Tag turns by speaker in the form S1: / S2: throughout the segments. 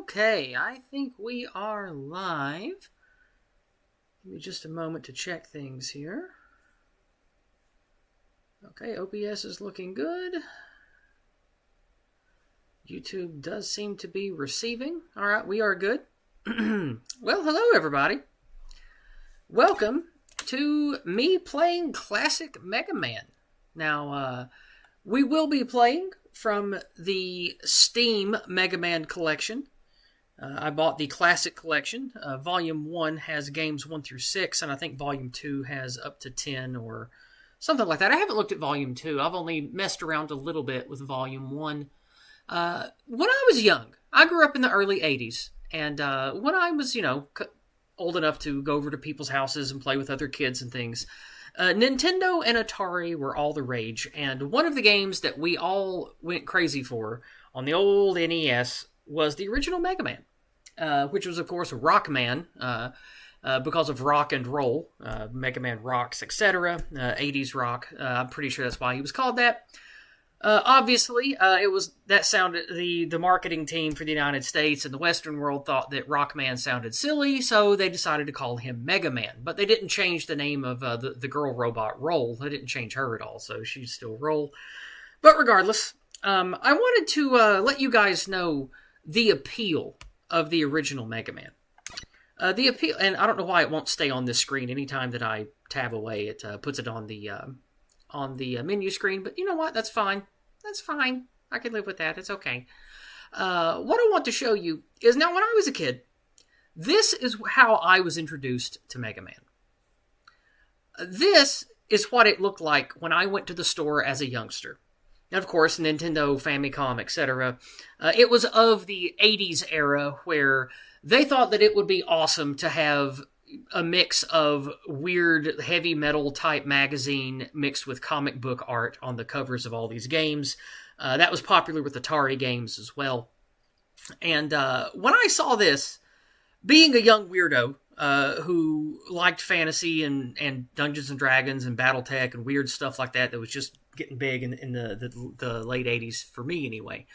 S1: Okay, I think we are live. Give me just a moment to check things here. Okay, OBS is looking good. YouTube does seem to be receiving. All right, we are good. Well, hello everybody. Welcome to me playing classic Mega Man. Now, we will be playing from the Steam Mega Man collection. I bought the Classic Collection. Volume 1 has games 1 through 6, and I think Volume 2 has up to 10 or something like that. I haven't looked at Volume 2. I've only messed around a little bit with Volume 1. When I was young, I grew up in the early 80s, and when I was, old enough to go over to people's houses and play with other kids and things, Nintendo and Atari were all the rage, and one of the games that we all went crazy for on the old NES was the original Mega Man, which was, of course, Rockman, because of rock and roll, Mega Man rocks, etc., 80s rock. I'm pretty sure that's why he was called that. Obviously, the marketing team for the United States and the Western world thought that Rockman sounded silly, so they decided to call him Mega Man. But they didn't change the name of the girl robot Roll. They didn't change her at all, so she's still Roll. But regardless, I wanted to let you guys know the appeal of the original Mega Man. The appeal, and I don't know why it won't stay on this screen. Anytime that I tab away, it puts it on the menu screen. But you know what? That's fine. That's fine. I can live with that. It's okay. What I want to show you is, now when I was a kid, this is how I was introduced to Mega Man. This is what it looked like when I went to the store as a youngster. And of course, Nintendo, Famicom, etc. It was of the 80s era where they thought that it would be awesome to have a mix of weird heavy metal type magazine mixed with comic book art on the covers of all these games. That was popular with Atari games as well. And when I saw this, being a young weirdo who liked fantasy and Dungeons and Dragons and BattleTech and weird stuff like that was just getting big in the late 80s for me anyway,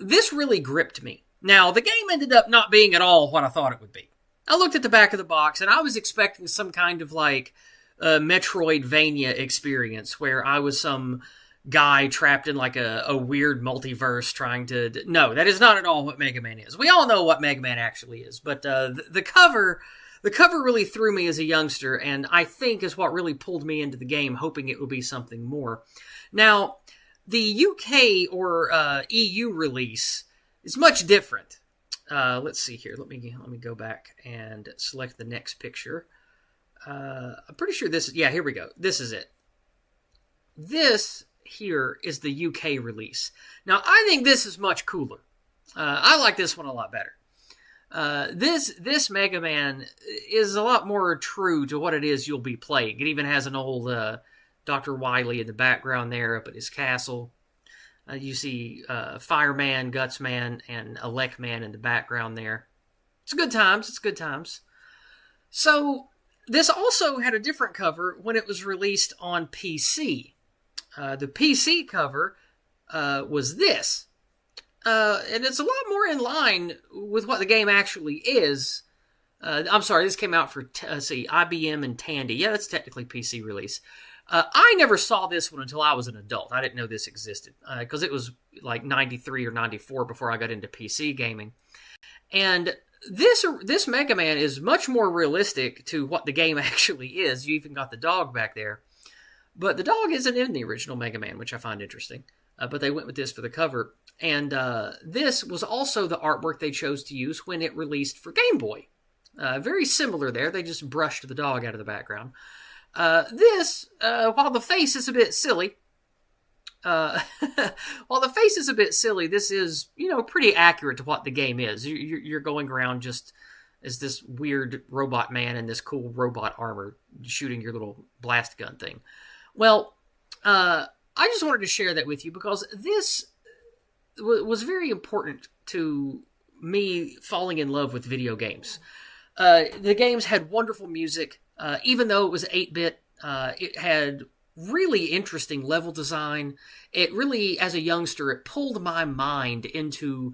S1: this really gripped me. Now, the game ended up not being at all what I thought it would be. I looked at the back of the box, and I was expecting some kind of, Metroidvania experience, where I was some guy trapped in, a weird multiverse trying to... No, that is not at all what Mega Man is. We all know what Mega Man actually is, but the cover really threw me as a youngster, and I think is what really pulled me into the game, hoping it would be something more. Now, the UK or EU release is much different. Let's see here. Let me go back and select the next picture. I'm pretty sure this... Yeah, here we go. This is it. This here is the UK release. Now, I think this is much cooler. I like this one a lot better. This Mega Man is a lot more true to what it is you'll be playing. It even has an old Dr. Wily in the background there up at his castle. You see Fireman, Gutsman, and Electman in the background there. It's good times. So, this also had a different cover when it was released on PC. The PC cover was this. And it's a lot more in line with what the game actually is. I'm sorry, this came out for, IBM and Tandy. Yeah, that's technically PC release. I never saw this one until I was an adult. I didn't know this existed, because it was like 93 or 94 before I got into PC gaming. And this Mega Man is much more realistic to what the game actually is. You even got the dog back there. But the dog isn't in the original Mega Man, which I find interesting. But they went with this for the cover. And this was also the artwork they chose to use when it released for Game Boy. Very similar there. They just brushed the dog out of the background. While the face is a bit silly, this is, pretty accurate to what the game is. You're going around just as this weird robot man in this cool robot armor shooting your little blast gun thing. Well, I just wanted to share that with you because this was very important to me falling in love with video games. The games had wonderful music. Even though it was 8-bit, it had really interesting level design. It really, as a youngster, it pulled my mind into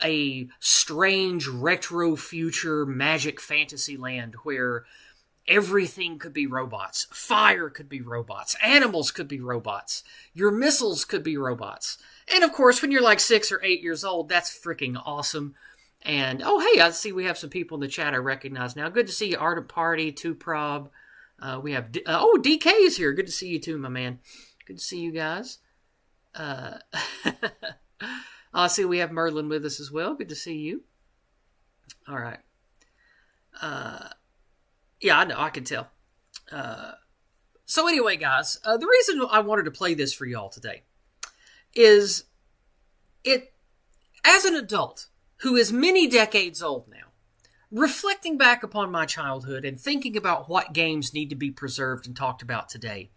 S1: a strange retro future magic fantasy land where everything could be robots. Fire could be robots. Animals could be robots. Your missiles could be robots. And of course, when you're like 6 or 8 years old, that's freaking awesome. And, oh, hey, I see we have some people in the chat I recognize now. Good to see you, Ardent Party, 2Prob. We have, DK is here. Good to see you too, my man. Good to see you guys. I see we have Merlin with us as well. Good to see you. All right. Yeah, I know. I can tell. So anyway, guys, the reason I wanted to play this for y'all today is as an adult who is many decades old now, reflecting back upon my childhood and thinking about what games need to be preserved and talked about today,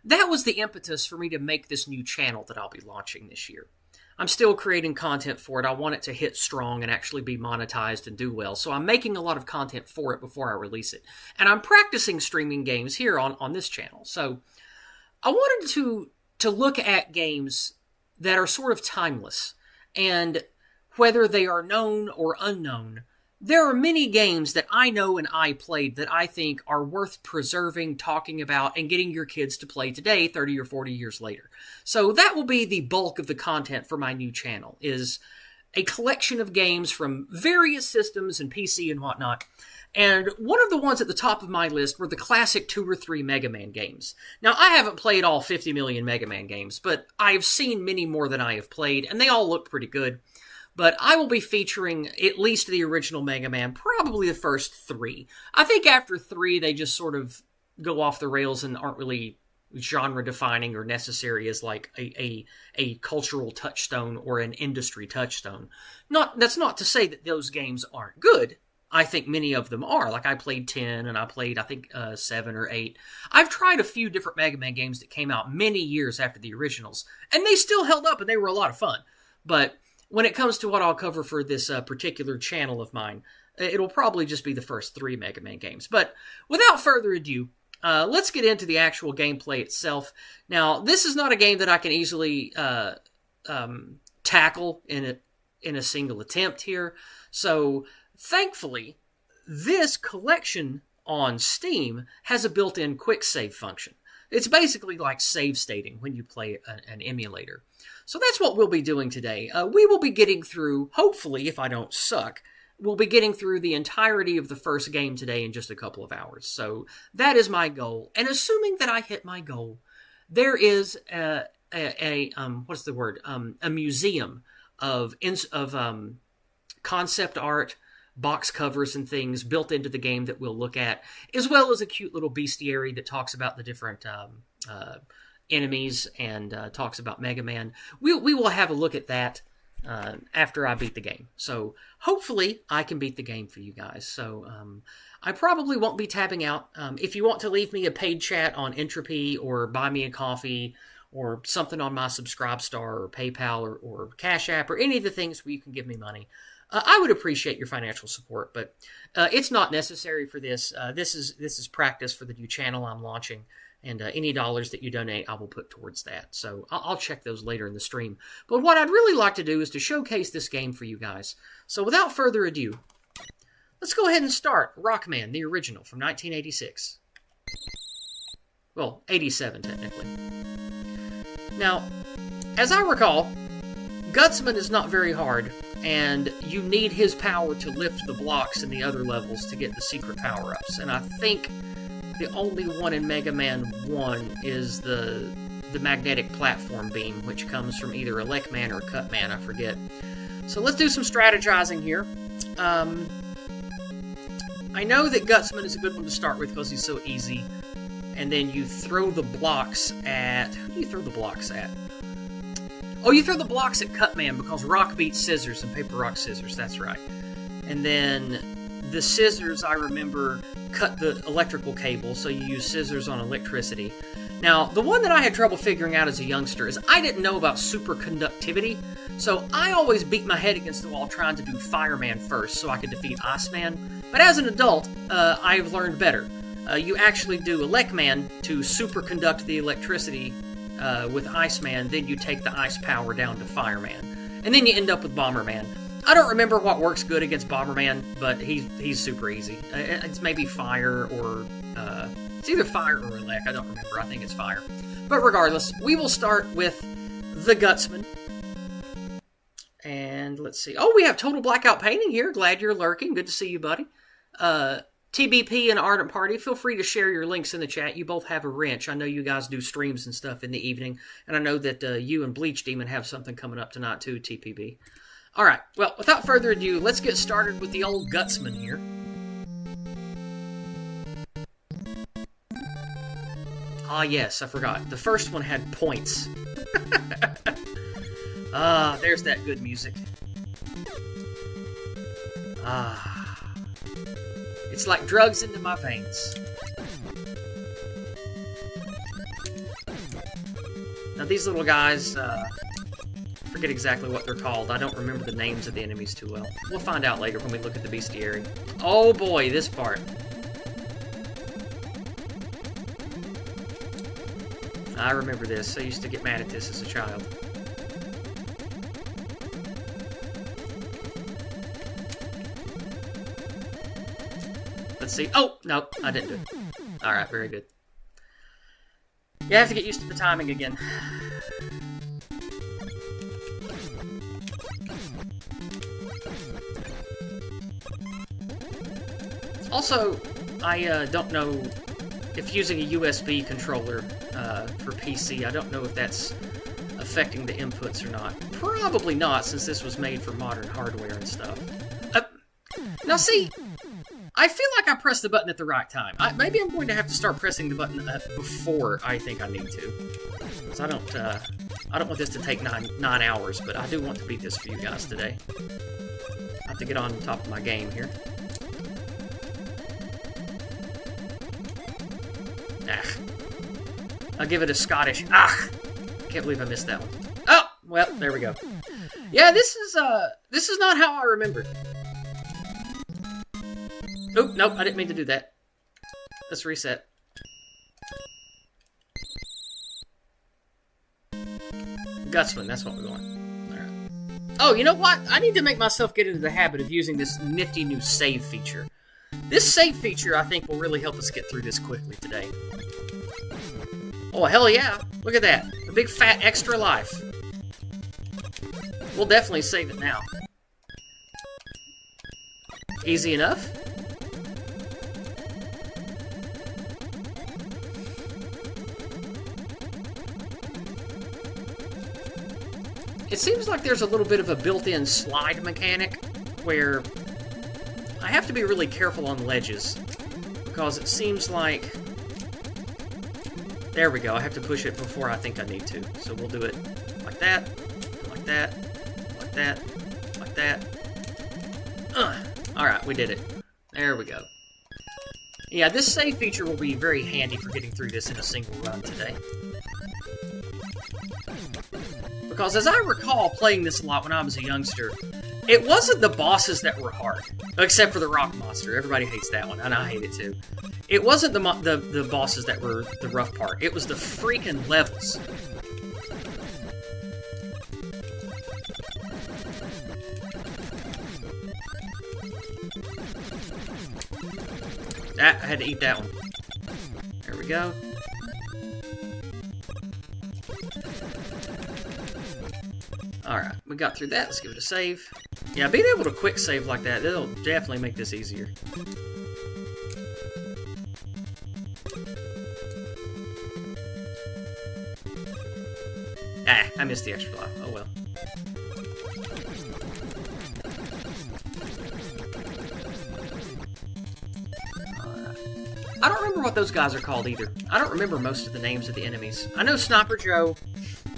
S1: that was the impetus for me to make this new channel that I'll be launching this year. I'm still creating content for it. I want it to hit strong and actually be monetized and do well. So I'm making a lot of content for it before I release it. And I'm practicing streaming games here on this channel. So I wanted to look at games that are sort of timeless. And whether they are known or unknown, there are many games that I know and I played that I think are worth preserving, talking about, and getting your kids to play today, 30 or 40 years later. So that will be the bulk of the content for my new channel, is a collection of games from various systems and PC and whatnot. And one of the ones at the top of my list were the classic 2 or 3 Mega Man games. Now, I haven't played all 50 million Mega Man games, but I've seen many more than I have played, and they all look pretty good. But I will be featuring at least the original Mega Man, probably the first 3. I think after 3, they just sort of go off the rails and aren't really genre-defining or necessary as like a cultural touchstone or an industry touchstone. That's not to say that those games aren't good. I think many of them are. Like, I played 10, and I played, I think, 7 or 8. I've tried a few different Mega Man games that came out many years after the originals, and they still held up, and they were a lot of fun. But when it comes to what I'll cover for this particular channel of mine, it'll probably just be the first 3 Mega Man games. But without further ado, let's get into the actual gameplay itself. Now, this is not a game that I can easily tackle in a single attempt here. So, thankfully, this collection on Steam has a built-in quick save function. It's basically like save stating when you play an emulator. So that's what we'll be doing today. We will be getting through, hopefully, if I don't suck, we'll be getting through the entirety of the first game today in just a couple of hours. So that is my goal. And assuming that I hit my goal, there is a museum of concept art, box covers and things built into the game that we'll look at, as well as a cute little bestiary that talks about the different enemies and talks about Mega Man. We will have a look at that after I beat the game. So hopefully I can beat the game for you guys. So I probably won't be tabbing out. If you want to leave me a paid chat on Entropy or buy me a coffee or something on my Subscribestar or PayPal or Cash App or any of the things where you can give me money, I would appreciate your financial support, but it's not necessary for this. This is practice for the new channel I'm launching, and any dollars that you donate, I will put towards that. So I'll check those later in the stream. But what I'd really like to do is to showcase this game for you guys. So without further ado, let's go ahead and start Rockman, the original from 1986. Well, 87 technically. Now, as I recall, Gutsman is not very hard, and you need his power to lift the blocks in the other levels to get the secret power-ups. And I think the only one in Mega Man 1 is the magnetic platform beam, which comes from either Elecman or Cutman, I forget. So let's do some strategizing here. I know that Gutsman is a good one to start with because he's so easy. And then you throw the blocks at... Who do you throw the blocks at? Oh, you throw the blocks at Cutman because rock beats scissors and paper, rock, scissors. That's right. And then the scissors, I remember, cut the electrical cable, so you use scissors on electricity. Now, the one that I had trouble figuring out as a youngster is I didn't know about superconductivity, so I always beat my head against the wall trying to do Fireman first so I could defeat Iceman. But as an adult, I've learned better. You actually do Elecman to superconduct the electricity with Iceman, then you take the ice power down to Fireman. And then you end up with Bomberman. I don't remember what works good against Bomberman, but he's super easy. It's maybe fire or... it's either fire or elect. I don't remember. I think it's fire. But regardless, we will start with the Gutsman. And let's see. Oh, we have Total Blackout Painting here. Glad you're lurking. Good to see you, buddy. TBP and Ardent Party, feel free to share your links in the chat. You both have a wrench. I know you guys do streams and stuff in the evening. And I know that you and Bleach Demon have something coming up tonight too, TPB. All right. Well, without further ado, let's get started with the old Gutsman here. Ah, yes, I forgot. The first one had points. Ah, there's that good music. Ah. It's like drugs into my veins. Now, these little guys, I forget exactly what they're called. I don't remember the names of the enemies too well. We'll find out later when we look at the bestiary. Oh boy, this part. I remember this. I used to get mad at this as a child. Let's see. Oh, no, I didn't do it. Alright, very good. You have to get used to the timing again. Also, I don't know if using a USB controller for PC, I don't know if that's affecting the inputs or not. Probably not, since this was made for modern hardware and stuff. Now see, I feel like I pressed the button at the right time. Maybe I'm going to have to start pressing the button before I think I need to. Because I don't want this to take 9 hours, but I do want to beat this for you guys today. I have to get on top of my game here. I'll give it a Scottish. Can't believe I missed that one. Oh, well, there we go. Yeah, this is not how I remembered. Oop, nope, I didn't mean to do that. Let's reset. Gutsman, that's what we're going. Alright. Oh, you know what? I need to make myself get into the habit of using this nifty new save feature. This save feature, I think, will really help us get through this quickly today. Oh, hell yeah. Look at that. A big fat extra life. We'll definitely save it now. Easy enough. It seems like there's a little bit of a built-in slide mechanic where I have to be really careful on ledges because it seems like... There we go, I have to push it before I think I need to. So we'll do it like that, like that, like that, like that. Alright, we did it. There we go. Yeah, this save feature will be very handy for getting through this in a single run today. Because as I recall playing this a lot when I was a youngster, it wasn't the bosses that were hard. Except for the rock monster. Everybody hates that one, and I hate it too. It wasn't the bosses that were the rough part. It was the freaking levels. I had to eat that one. There we go. Alright, we got through that. Let's give it a save. Yeah, being able to quick save like that, it'll definitely make this easier. I missed the extra life. Oh well. I don't remember what those guys are called either. I don't remember most of the names of the enemies. I know Sniper Joe,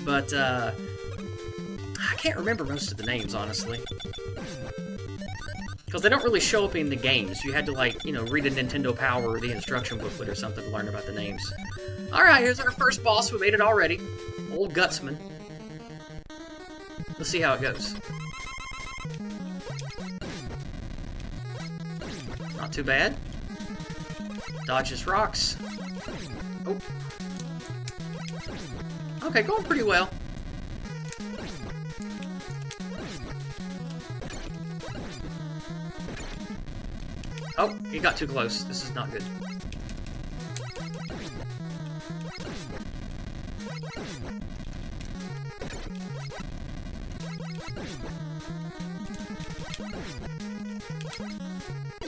S1: but I can't remember most of the names, honestly. Because they don't really show up in the games. You had to, like, you know, read a Nintendo Power or the instruction booklet or something to learn about the names. Alright, here's our first boss. We made it already. Old Gutsman. Let's see how it goes. Not too bad. Dodges rocks. Oh. Okay, going pretty well. Oh, he got too close. This is not good.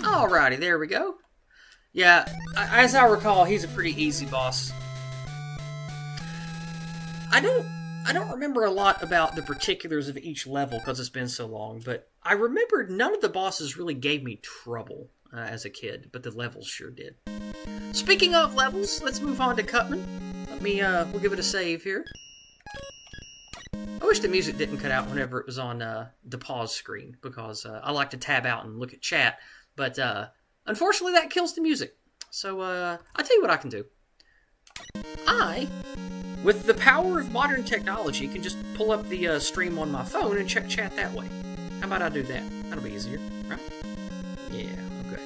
S1: Alrighty, there we go. Yeah, as I recall, he's a pretty easy boss. I don't remember a lot about the particulars of each level because it's been so long, but I remembered none of the bosses really gave me trouble as a kid, but the levels sure did. Speaking of levels, let's move on to Cutman. We'll give it a save here. I wish the music didn't cut out whenever it was on the pause screen, because I like to tab out and look at chat, but unfortunately that kills the music. So I'll tell you what I can do. With the power of modern technology, can just pull up the stream on my phone and check chat that way. How about I do that? That'll be easier, right? Yeah, okay.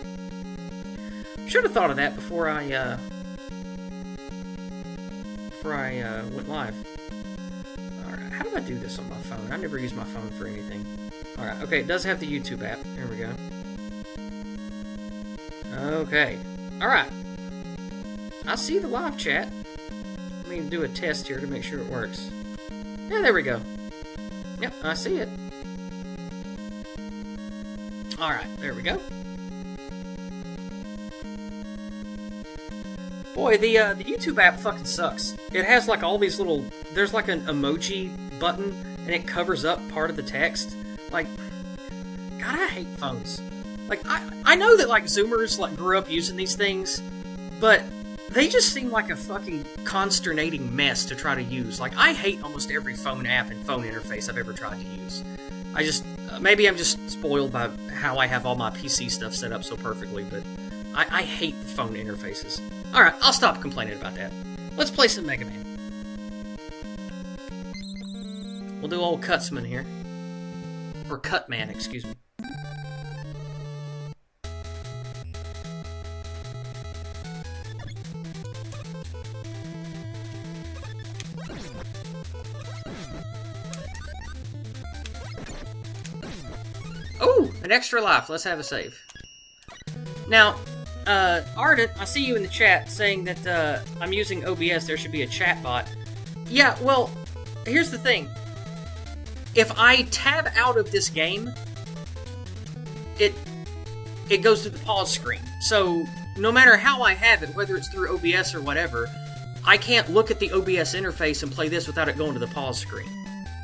S1: Should have thought of that before I went live. Alright, how do I do this on my phone? I never use my phone for anything. Alright, okay, it does have the YouTube app. There we go. Okay. Alright. I see the live chat. Let me do a test here to make sure it works. Yeah, there we go. Yep, I see it. Alright, there we go. Boy, the YouTube app fucking sucks. It has like all these little... There's like an emoji button, and it covers up part of the text. Like, God, I hate phones. Like, I know that like Zoomers like grew up using these things, but they just seem like a fucking consternating mess to try to use. Like, I hate almost every phone app and phone interface I've ever tried to use. I just... maybe I'm just spoiled by how I have all my PC stuff set up so perfectly, but I hate the phone interfaces. Alright, I'll stop complaining about that. Let's play some Mega Man. We'll do old Cutsman here. Or Cutman, excuse me. Oh, an extra life. Let's have a save. Now, Ardent, I see you in the chat saying that I'm using OBS. There should be a chat bot. Yeah, well, here's the thing. If I tab out of this game, it goes to the pause screen. So, no matter how I have it, whether it's through OBS or whatever, I can't look at the OBS interface and play this without it going to the pause screen.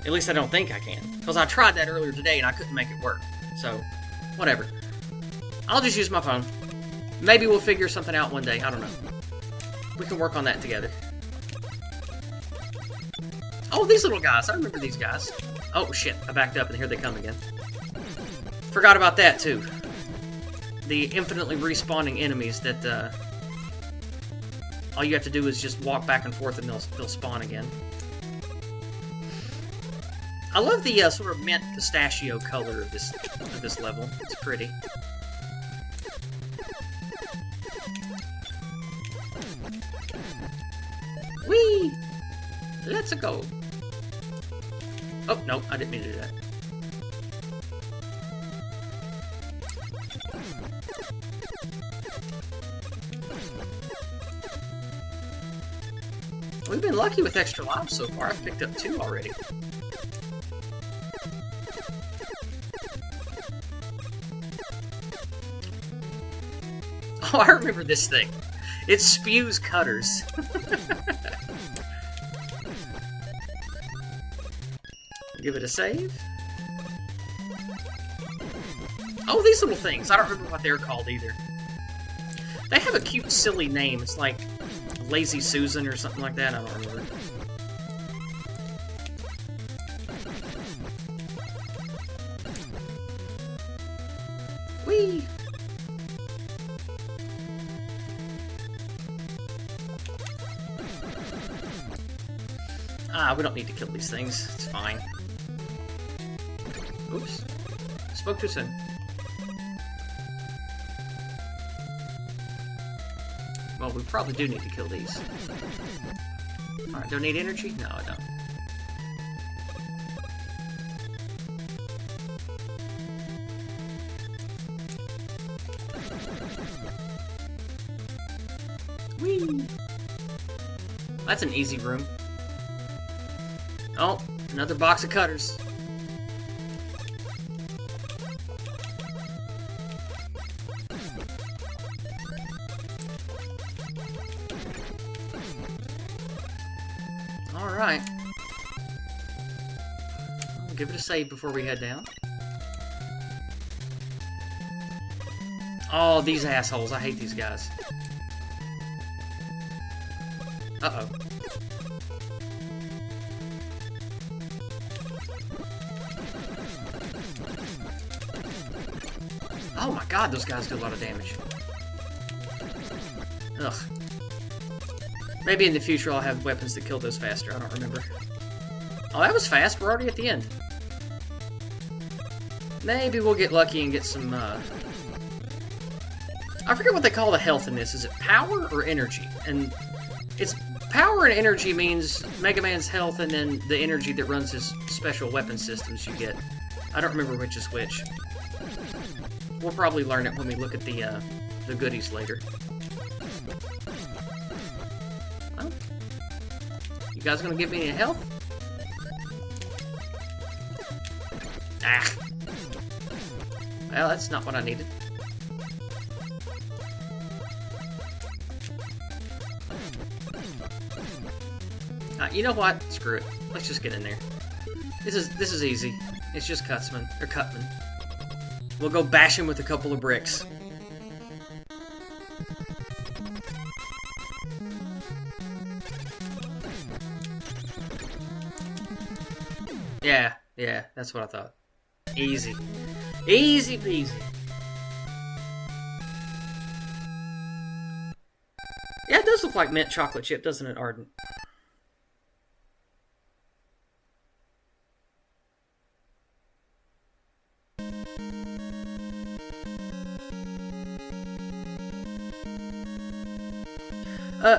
S1: At least I don't think I can. Because I tried that earlier today and I couldn't make it work. So, whatever. I'll just use my phone. Maybe we'll figure something out one day. I don't know. We can work on that together. Oh, these little guys. I remember these guys. Oh, shit. I backed up and here they come again. Forgot about that, too. The infinitely respawning enemies that, all you have to do is just walk back and forth and they'll spawn again. I love the sort of mint pistachio color of this level. It's pretty. Whee! Let's go. Oh, no, I didn't mean to do that. We've been lucky with extra lives so far. I've picked up 2 already. Oh, I remember this thing. It spews cutters. Give it a save. Oh, these little things. I don't remember what they're called either. They have a cute, silly name. It's like Lazy Susan or something like that. I don't remember. Whee! We don't need to kill these things. It's fine. Oops. Spoke too soon. Well, we probably do need to kill these. Alright, do I need energy? No, I don't. That's an easy room. Oh, another box of cutters. Alright. I'll give it a save before we head down. Oh, these assholes. I hate these guys. Uh-oh. Oh my god, those guys do a lot of damage. Ugh. Maybe in the future I'll have weapons that kill those faster. I don't remember. Oh, that was fast. We're already at the end. Maybe we'll get lucky and get some, I forget what they call the health in this. Is it power or energy? And it's power and energy means Mega Man's health and then the energy that runs his special weapon systems you get. I don't remember which is which. We'll probably learn it when we look at the goodies later. Oh. You guys gonna give me any health? Ah. Well, that's not what I needed. You know what? Screw it. Let's just get in there. This is easy. It's just Cutman. We'll go bash him with a couple of bricks. Yeah, that's what I thought. Easy. Easy peasy. Yeah, it does look like mint chocolate chip, doesn't it, Arden?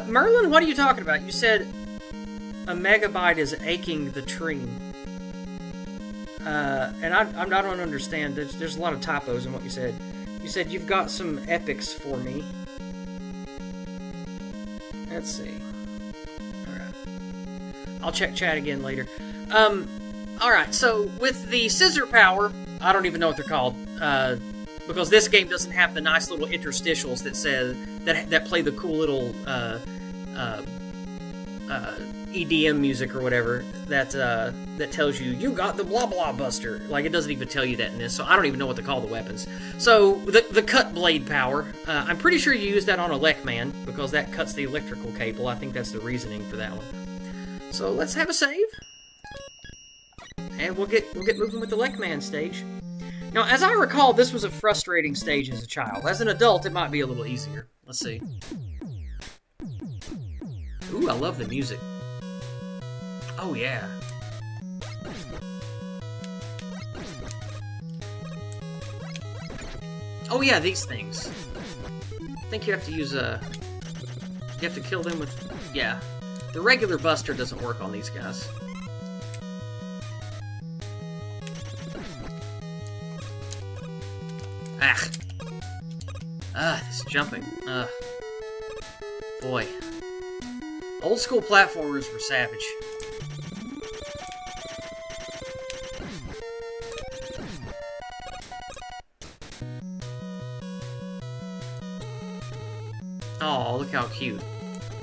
S1: Merlin, what are you talking about? You said a megabyte is aching the tree. And I don't understand. There's a lot of typos in what you said. You said you've got some epics for me. Let's see. Alright. I'll check chat again later. Alright, so with the scissor power, I don't even know what they're called. Because this game doesn't have the nice little interstitials that says that play the cool little EDM music or whatever that tells you got the blah blah buster. Like, it doesn't even tell you that in this, so I don't even know what to call the weapons. So the cut blade power, I'm pretty sure you use that on a Lekman because that cuts the electrical cable. I think that's the reasoning for that one. So let's have a save, and we'll get moving with the Lekman stage. Now, as I recall, this was a frustrating stage as a child. As an adult, it might be a little easier. Let's see. Ooh, I love the music. Oh, yeah. Oh, yeah, these things. I think you have to use a... You have to kill them with... Yeah. The regular buster doesn't work on these guys. This jumping. Boy. Old school platformers were savage. Oh, look how cute.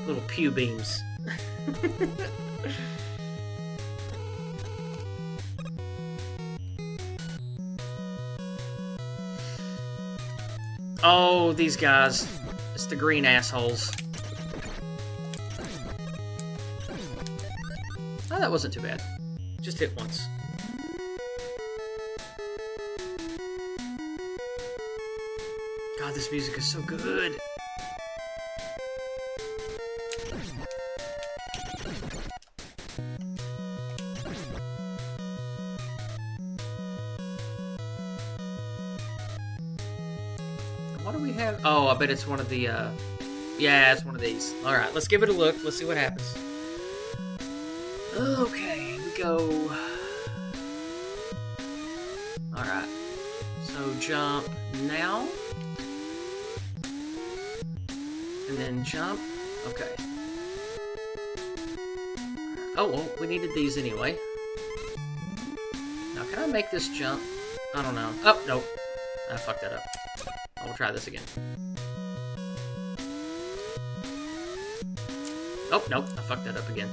S1: Little pew beams. Oh, these guys. It's the green assholes. Oh, that wasn't too bad. Just hit once. God, this music is so good. What do we have? Oh, I bet it's one of the, yeah, it's one of these. Alright, let's give it a look. Let's see what happens. Okay, we go... Alright. So, jump now. And then jump. Okay. Oh, well, we needed these anyway. Now, can I make this jump? I don't know. Oh, nope. I fucked that up. I'll try this again. Oh, nope. I fucked that up again.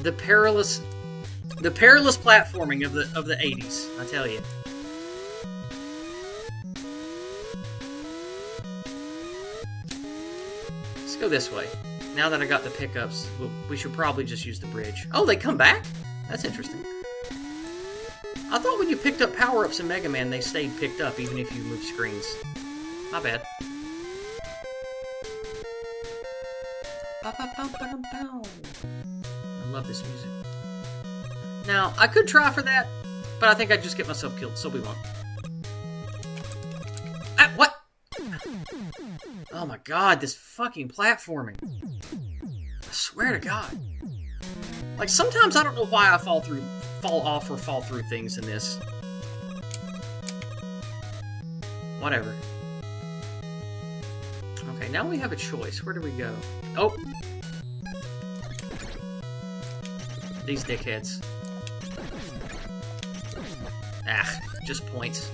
S1: The perilous platforming of the 80s, I tell you. Let's go this way. Now that I got the pickups, we should probably just use the bridge. Oh, they come back? That's interesting. I thought when you picked up power-ups in Mega Man, they stayed picked up even if you moved screens. My bad. I love this music. Now, I could try for that, but I think I'd just get myself killed, so we won't. Ah, what? Oh my god, this fucking platforming. I swear to God. Like, sometimes I don't know why I fall off or fall through things in this. Whatever. Okay, now we have a choice. Where do we go? Oh! These dickheads. Ah, just points.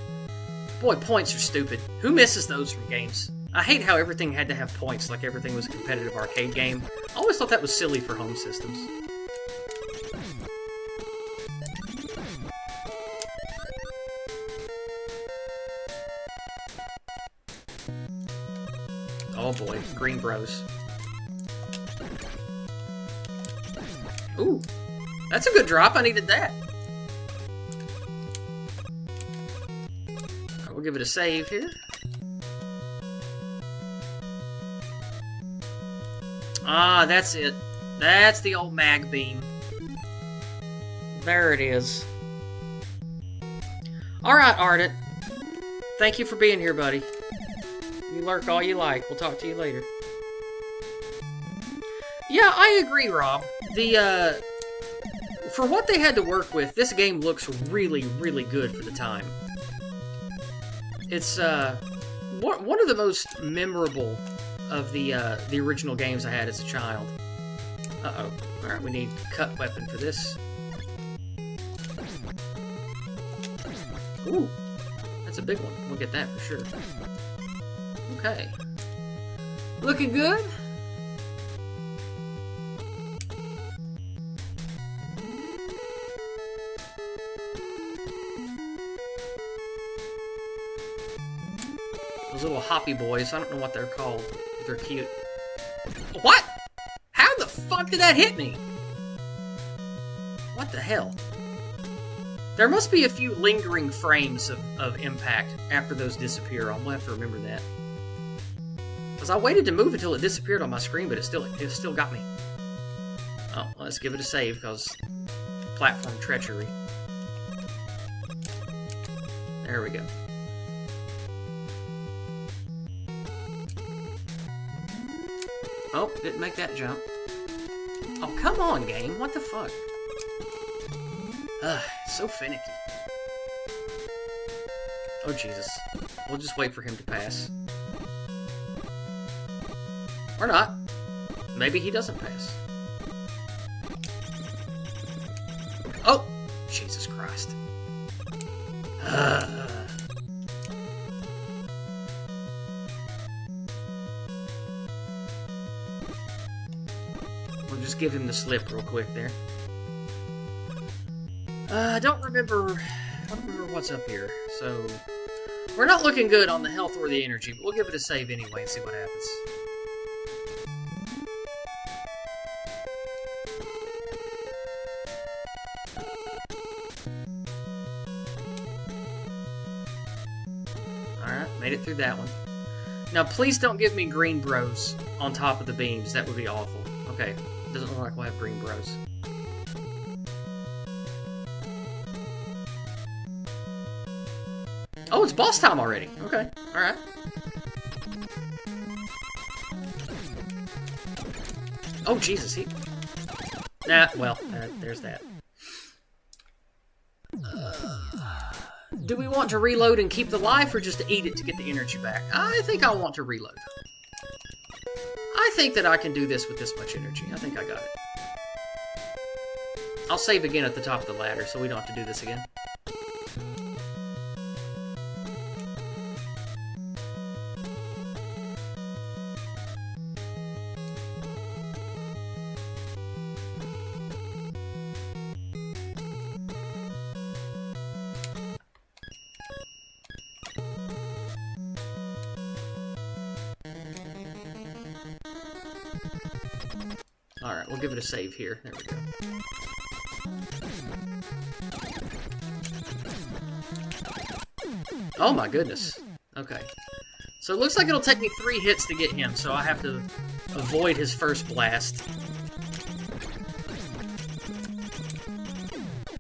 S1: Boy, points are stupid. Who misses those from games? I hate how everything had to have points, like everything was a competitive arcade game. I always thought that was silly for home systems. Oh boy, green bros. Ooh, that's a good drop. I needed that. We'll give it a save here. Ah, that's it. That's the old mag beam. There it is. Alright, Ardent. Thank you for being here, buddy. You lurk all you like. We'll talk to you later. Yeah, I agree, Rob. For what they had to work with, this game looks really, really good for the time. It's, one of the most memorable of the original games I had as a child. Uh-oh. Alright, we need cut weapon for this. Ooh. That's a big one. We'll get that for sure. Okay. Looking good? Those little hoppy boys, I don't know what they're called. They're cute. What? How the fuck did that hit me? What the hell? There must be a few lingering frames of impact after those disappear. I'm gonna have to remember that. Because I waited to move until it disappeared on my screen, but it still got me. Oh, well, let's give it a save, because platform treachery. There we go. Oh, didn't make that jump. Oh, come on, game. What the fuck? Ugh, so finicky. Oh, Jesus. We'll just wait for him to pass. Or not. Maybe he doesn't pass. Oh! Jesus Christ. We'll just give him the slip real quick there. I don't remember what's up here, so we're not looking good on the health or the energy, but we'll give it a save anyway and see what happens. Alright, made it through that one. Now please don't give me green bros on top of the beams, that would be awful. Okay, doesn't look like we'll have green bros. Oh, it's boss time already. Okay, alright. Oh, Jesus, he... Nah, well, there's that. Do we want to reload and keep the life, or just to eat it to get the energy back? I think I want to reload. I think that I can do this with this much energy. I think I got it. I'll save again at the top of the ladder so we don't have to do this again. Alright, we'll give it a save here. There we go. Oh my goodness. Okay. So it looks like it'll take me 3 hits to get him, so I have to avoid his first blast.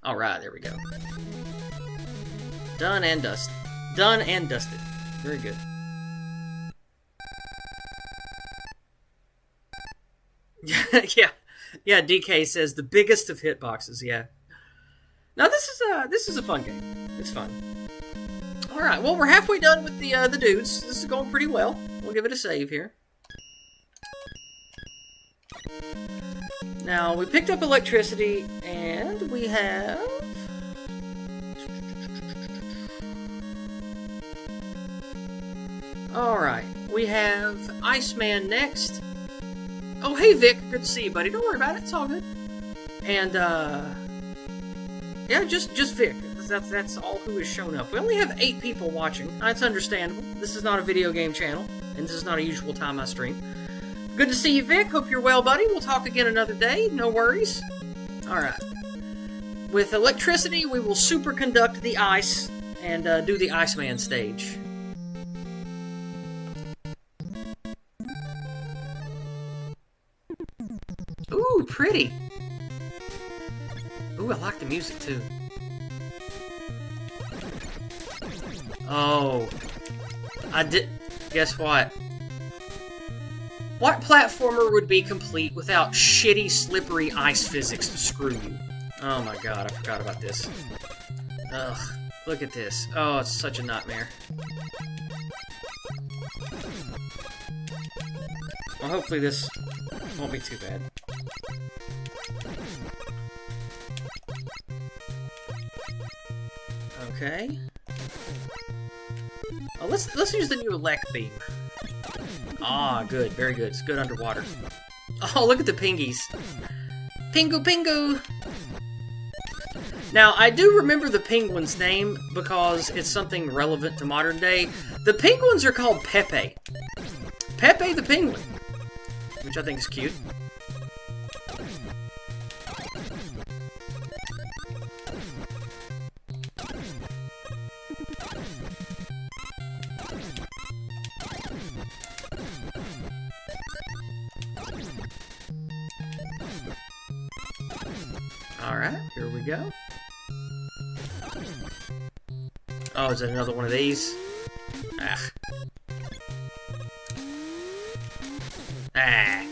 S1: Alright, there we go. Done and dusted. Done and dusted. Very good. Yeah, DK says the biggest of hitboxes, yeah. Now this is a fun game. It's fun. Alright, well we're halfway done with the dudes. This is going pretty well. We'll give it a save here. Now we picked up electricity and we have Alright, we have Iceman next. Oh, hey, Vic. Good to see you, buddy. Don't worry about it. It's all good. And, yeah, just Vic. That's all who has shown up. We only have 8 people watching. That's understandable. This is not a video game channel, and this is not a usual time I stream. Good to see you, Vic. Hope you're well, buddy. We'll talk again another day. No worries. Alright. With electricity, we will superconduct the ice and do the Iceman stage. Ooh, pretty. Ooh, I like the music too. Oh, I did. Guess what? What platformer would be complete without shitty, slippery ice physics to screw you? Oh my god, I forgot about this. Ugh, look at this. Oh, it's such a nightmare. Well, hopefully this won't be too bad. Okay. Oh, let's use the new elec beam. Ah, good, very good. It's good underwater. Oh, look at the pingies. Pingu Pingu! Now, I do remember the penguin's name because it's something relevant to modern day. The penguins are called Pepe. Pepe the penguin. Which I think is cute. Alright, here we go. Oh, is it another one of these? Ah. Ah.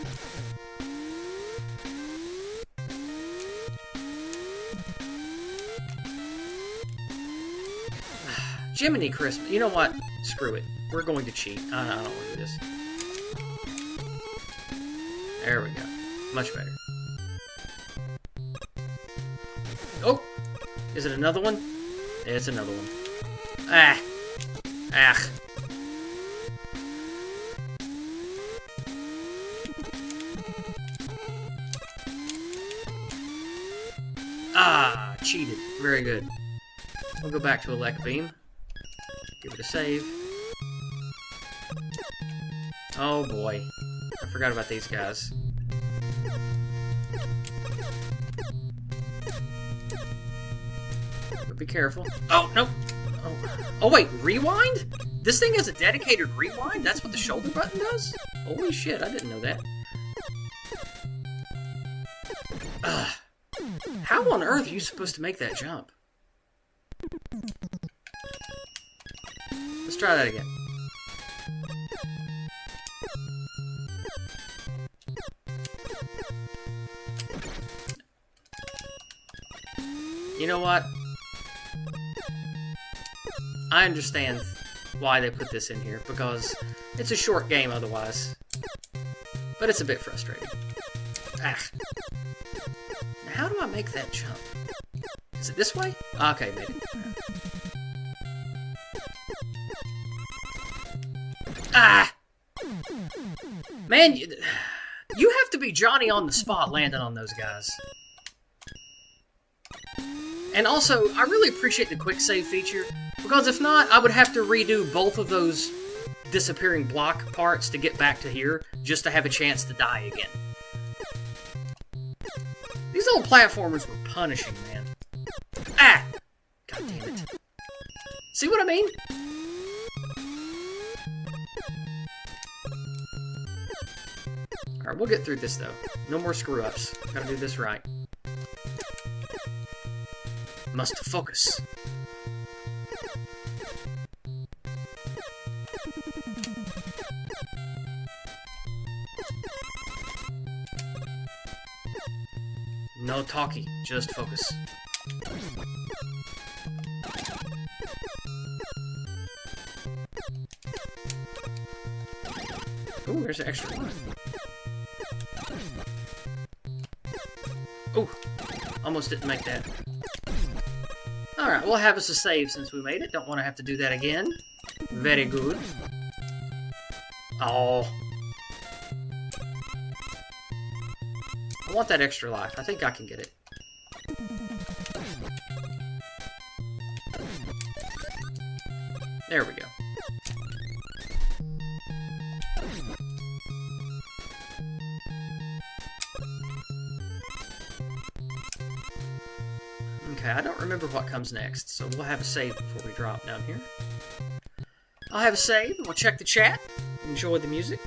S1: Jiminy Christmas. You know what? Screw it. We're going to cheat. I don't want to do this. There we go. Much better. Oh! Is it another one? It's another one. Ah! Ah! Ah! Cheated. Very good. We'll go back to elec beam. Give it a save. Oh boy. I forgot about these guys. But be careful. Oh, no! Oh, wait, rewind? This thing has a dedicated rewind? That's what the shoulder button does? Holy shit, I didn't know that. How on earth are you supposed to make that jump? Let's try that again. You know what? I understand why they put this in here, because it's a short game otherwise. but it's a bit frustrating. Ah. Now, how do I make that jump? Is it this way? Okay, made it. Ah! Man, you have to be Johnny on the spot landing on those guys. And also, I really appreciate the quick save feature, because if not, I would have to redo both of those disappearing block parts to get back to here, just to have a chance to die again. These old platformers were punishing, man. Ah! God damn it. See what I mean? Alright, we'll get through this, though. No more screw-ups. Gotta do this right. Must focus. No talkie, just focus. Ooh, there's an extra one. Ooh, almost didn't make that. Alright, we'll have us a save since we made it. Don't want to have to do that again. Very good. Oh. I want that extra life. I think I can get it. There we go. Okay, I don't remember what comes next, so we'll have a save before we drop down here. I'll have a save, and we'll check the chat. Enjoy the music.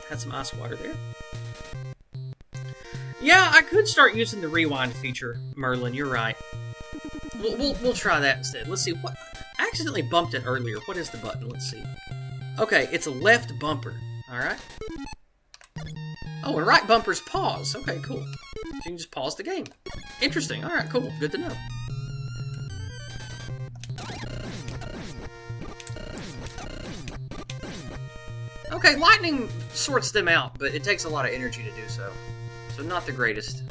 S1: Had some ice water there. Yeah, I could start using the rewind feature, Merlin. You're right. We'll try that instead. Let's see what. I accidentally bumped it earlier. What is the button? Let's see. Okay, it's a left bumper. All right. Oh, and right bumper's pause. Okay, cool. So you can just pause the game. Interesting. All right, cool. Good to know. Okay, lightning sorts them out, but it takes a lot of energy to do so. So not the greatest.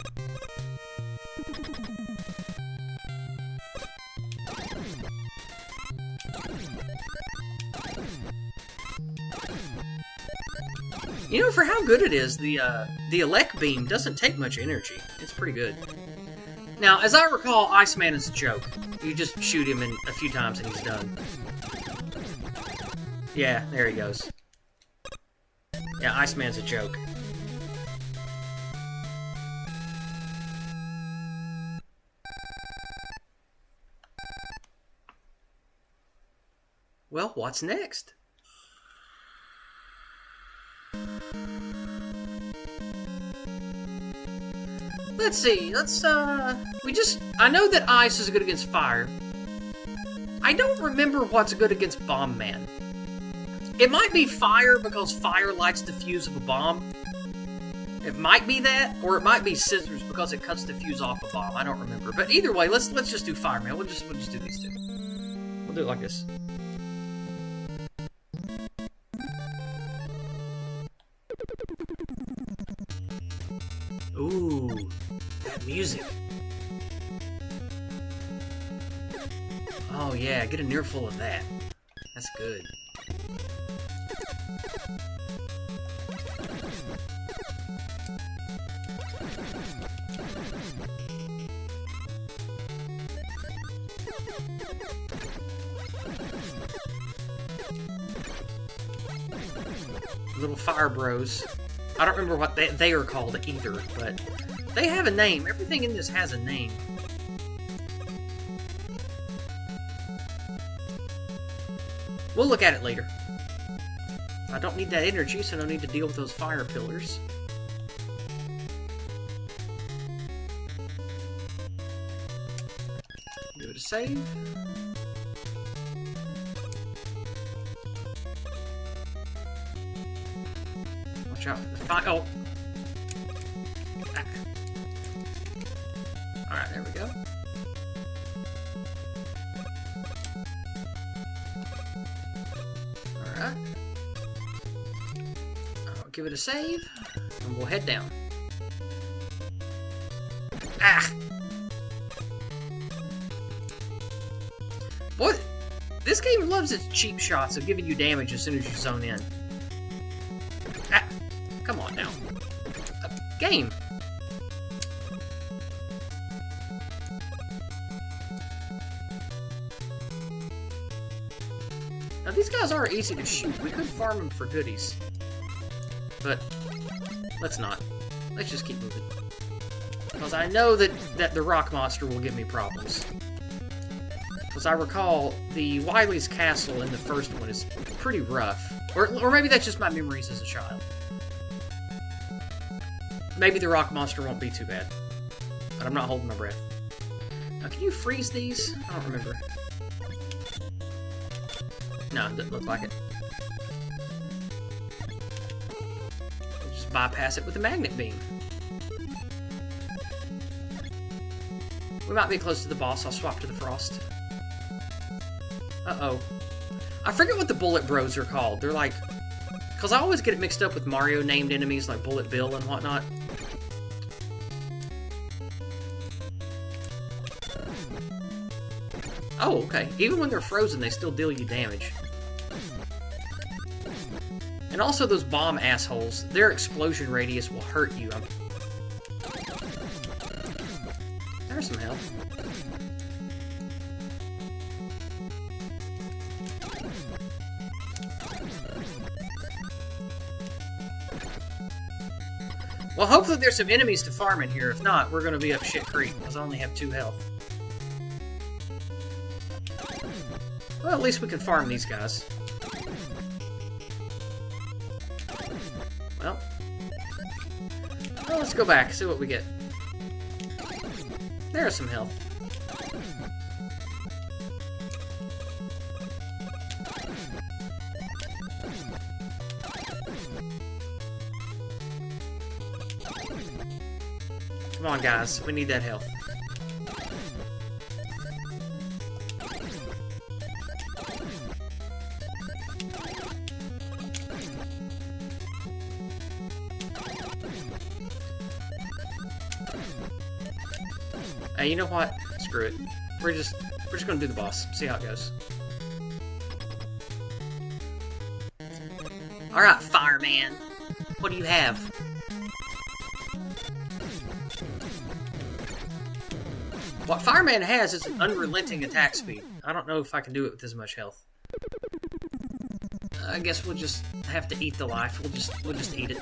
S1: You know, for how good it is, the elect beam doesn't take much energy. It's pretty good. Now, as I recall, Iceman is a joke. You just shoot him a few times and he's done. Yeah, there he goes. Yeah, Iceman's a joke. Well, what's next? Let's see, I know that ice is good against fire. I don't remember what's good against Bomb Man. It might be fire because fire lights the fuse of a bomb. It might be that, or it might be scissors because it cuts the fuse off a bomb. I don't remember, but either way, let's just do fire, man. We'll just do these two. We'll do it like this. Ooh, that music. Oh yeah, get an earful of that. That's good. Little fire bros. I don't remember what they are called either, but they have a name. Everything in this has a name. We'll look at it later. I don't need that energy, so no need to deal with those fire pillars. Give it a save. Watch out for the fire. Oh! Ah. Alright, there we go. Alright. I'll give it a save, and we'll head down. Ah! Boy, this game loves its cheap shots of giving you damage as soon as you zone in. Ah! Come on now. Game! Now these guys are easy to shoot. We could farm them for goodies. But, let's not. Let's just keep moving. Because I know that the rock monster will give me problems. Because I recall, the Wily's castle in the first one is pretty rough. Or maybe that's just my memories as a child. Maybe the rock monster won't be too bad. But I'm not holding my breath. Now, can you freeze these? I don't remember. No, it doesn't look like it. We'll just bypass it with a magnet beam. We might be close to the boss. I'll swap to the frost. Uh-oh. I forget what the Bullet Bros are called. They're like... Because I always get it mixed up with Mario-named enemies like Bullet Bill and whatnot. Oh, okay. Even when they're frozen, they still deal you damage. And also those bomb assholes. Their explosion radius will hurt you. There's some health. Well, hopefully there's some enemies to farm in here. If not, we're going to be up shit creek, because I only have 2 health. Well, at least we can farm these guys. Well, let's go back, see what we get. There's some health. Come on, guys. We need that health. Hey, you know what? Screw it. We're just gonna do the boss. See how it goes. Alright, Fireman. What do you have? What Fireman has is an unrelenting attack speed. I don't know if I can do it with as much health. I guess we'll just have to eat the life. We'll just eat it.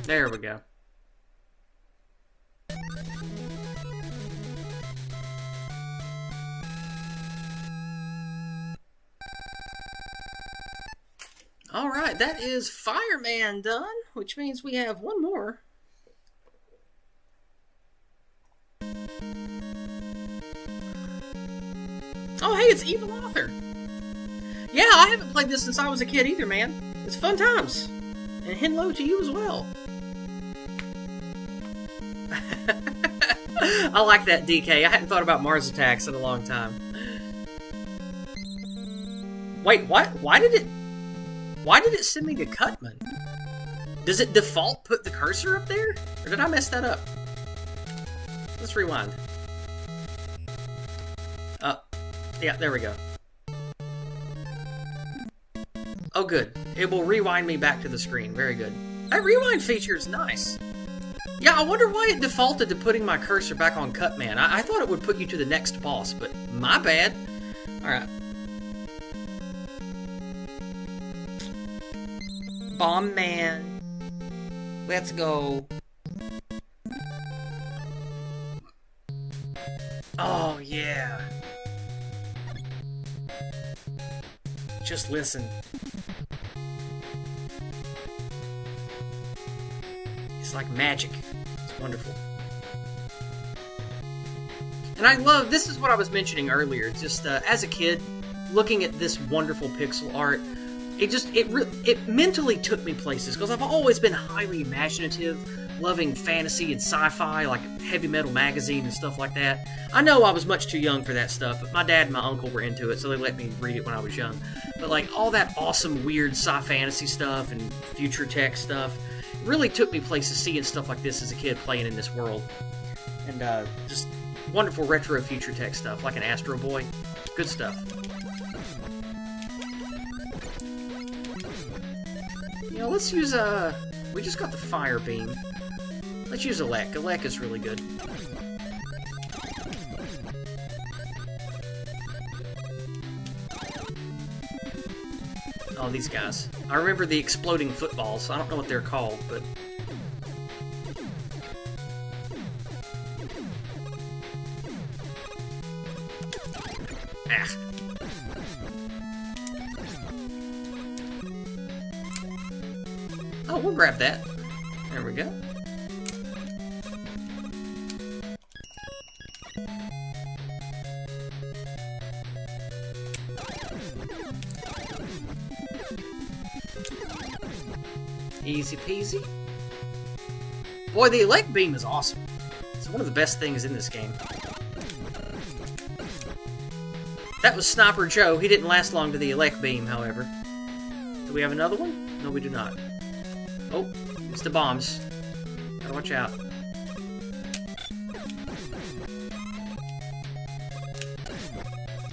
S1: There we go. Alright, that is Fireman done, which means we have one more. Oh, hey, it's Evil Author. Yeah, I haven't played this since I was a kid either, man. It's fun times. And hello to you as well. I like that, DK. I hadn't thought about Mars attacks in a long time. Wait, what? Why did it send me to Cutman? Does it default put the cursor up there? Or did I mess that up? Let's rewind. Yeah, there we go. Oh, good. It will rewind me back to the screen. Very good. That rewind feature is nice. Yeah, I wonder why it defaulted to putting my cursor back on Cutman. I thought it would put you to the next boss, but my bad. Alright. Bomb Man. Let's go. Oh, yeah. Just listen. It's like magic. It's wonderful. And I love, this is what I was mentioning earlier, just as a kid, looking at this wonderful pixel art, it mentally took me places, because I've always been highly imaginative, loving fantasy and sci-fi, like Heavy Metal Magazine and stuff like that. I know I was much too young for that stuff, but my dad and my uncle were into it, so they let me read it when I was young. But like all that awesome, weird sci-fantasy stuff and future tech stuff really took me places seeing stuff like this as a kid playing in this world. And just wonderful retro future tech stuff, like an Astro Boy. Good stuff. You know, let's use we just got the fire beam. Let's use Elec. Elec is really good. Oh, these guys. I remember the exploding footballs. I don't know what they're called, but... Ah. Oh, we'll grab that. There we go. Easy peasy. Boy, the Elec Beam is awesome. It's one of the best things in this game. That was Sniper Joe. He didn't last long to the Elec Beam, however. Do we have another one? No, we do not. Oh, it's the bombs. Gotta watch out.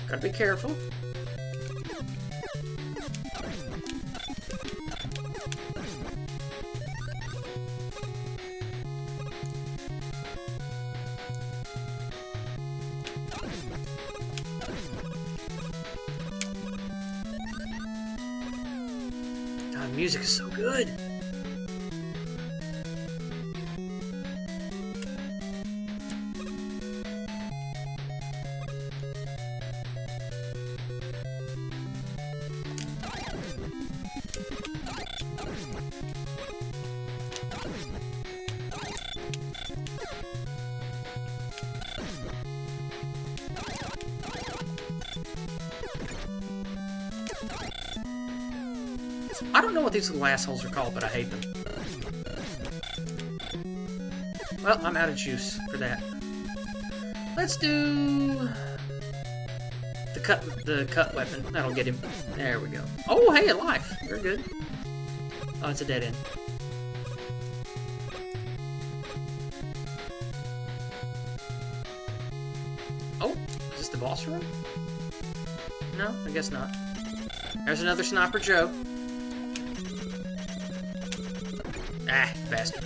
S1: Gotta be careful. God, the music is so good. I don't know what these little assholes are called, but I hate them. Well, I'm out of juice for that. Let's do the cut weapon. That'll get him. There we go. Oh, hey, a life. Very good. Oh, it's a dead end. Oh, is this the boss room? No, I guess not. There's another Sniper Joe. Ah, bastard.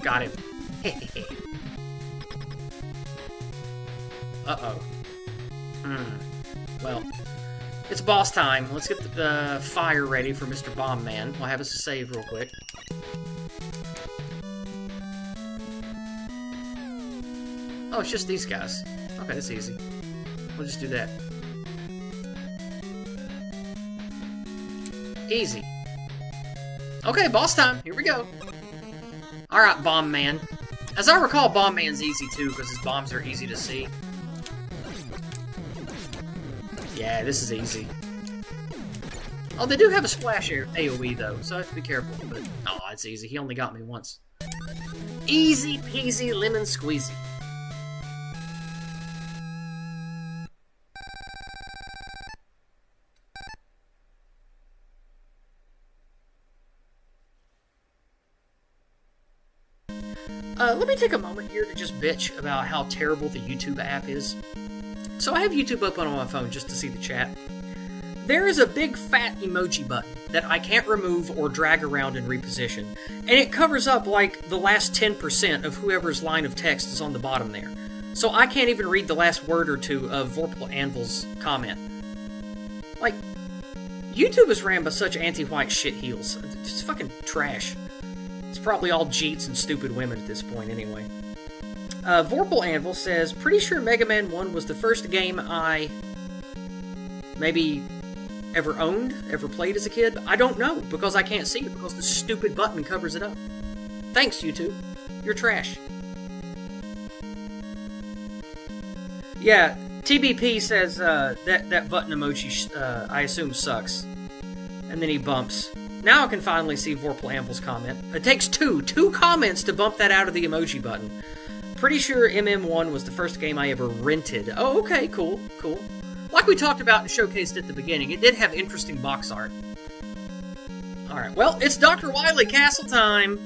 S1: Got him. Uh-oh. Well, it's boss time. Let's get the fire ready for Mr. Bomb Man. We'll have us a save real quick. Oh, it's just these guys. Okay, that's easy. We'll just do that. Easy. Okay, boss time. Here we go. Alright, Bomb Man. As I recall, Bomb Man's easy too, because his bombs are easy to see. Yeah, this is easy. Oh, they do have a splash AoE though, so I have to be careful. But oh, it's easy. He only got me once. Easy peasy lemon squeezy. Let me take a moment here to just bitch about how terrible the YouTube app is. So I have YouTube up on my phone just to see the chat. there is a big fat emoji button that I can't remove or drag around and reposition, and it covers up like the last 10% of whoever's line of text is on the bottom there. So I can't even read the last word or two of Vorpal Anvil's comment. Like, YouTube is ran by such anti-white shitheels. It's fucking trash. It's probably all Jeets and stupid women at this point anyway. Vorpal Anvil says, pretty sure Mega Man 1 was the first game I maybe ever owned, ever played as a kid. I don't know, because I can't see it, because the stupid button covers it up. Thanks, YouTube. You're trash. Yeah, TBP says that button emoji, I assume, sucks. And then he bumps. Now I can finally see Vorpal Anvil's comment. It takes two comments to bump that out of the emoji button. Pretty sure MM1 was the first game I ever rented. Oh, okay, cool. Like we talked about and showcased at the beginning, it did have interesting box art. Alright, well, it's Dr. Wily Castle time.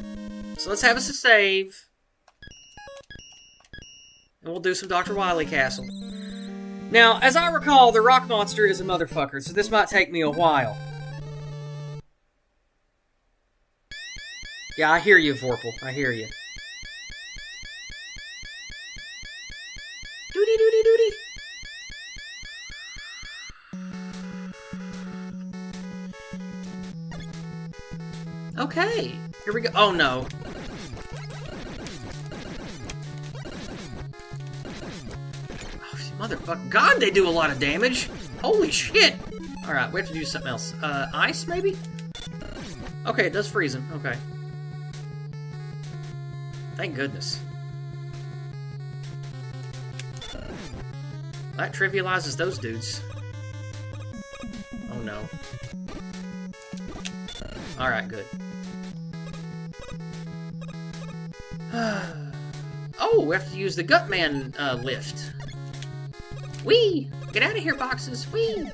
S1: So let's have us a save. And we'll do some Dr. Wily Castle. Now, as I recall, the rock monster is a motherfucker, so this might take me a while. Yeah, I hear you, Vorpal. I hear you. Doody. Okay, here we go. Oh no. Oh, motherfucker. God, they do a lot of damage. Holy shit. Alright, we have to do something else. Ice, maybe? Okay, it does freeze him. Okay. Thank goodness. That trivializes those dudes. Oh no. Alright, good. Oh, we have to use the Gutman lift. Whee! Get out of here, boxes! Whee!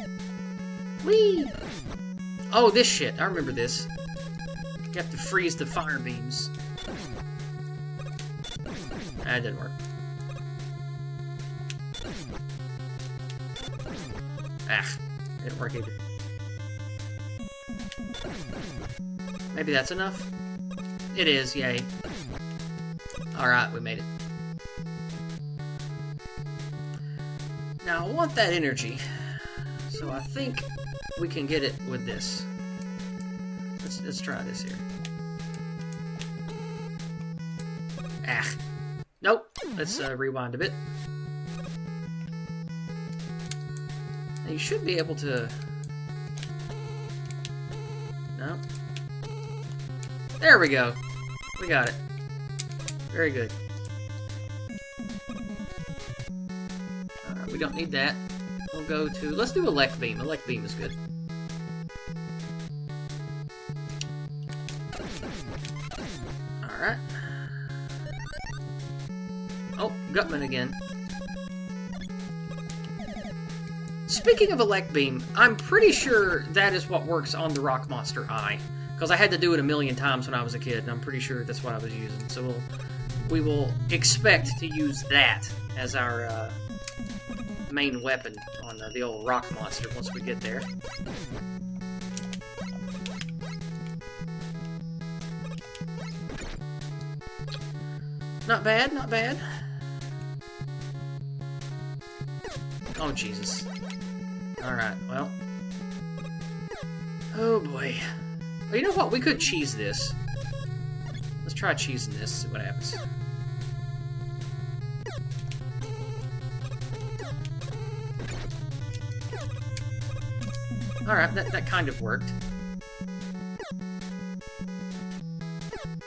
S1: Whee! Oh, this shit. I remember this. You have to freeze the fire beams. That didn't work. Ah, didn't work either. Maybe that's enough? It is, yay. Alright, we made it. Now, I want that energy. So I think we can get it with this. Let's try this here. Ah. Nope. Let's rewind a bit. Now you should be able to... No. There we go. We got it. Very good. Alright, we don't need that. We'll go to... Let's do Elect Beam. Elect Beam is good. Alright. Oh, Gutman again. Speaking of Elect Beam, I'm pretty sure that is what works on the Rock Monster Eye. Because I had to do it a million times when I was a kid, and I'm pretty sure that's what I was using. So we will expect to use that as our main weapon on the old Rock Monster once we get there. Not bad, not bad. Oh, Jesus. Alright, well. Oh, boy. Well, you know what? We could cheese this. Let's try cheesing this, see what happens. Alright, that kind of worked.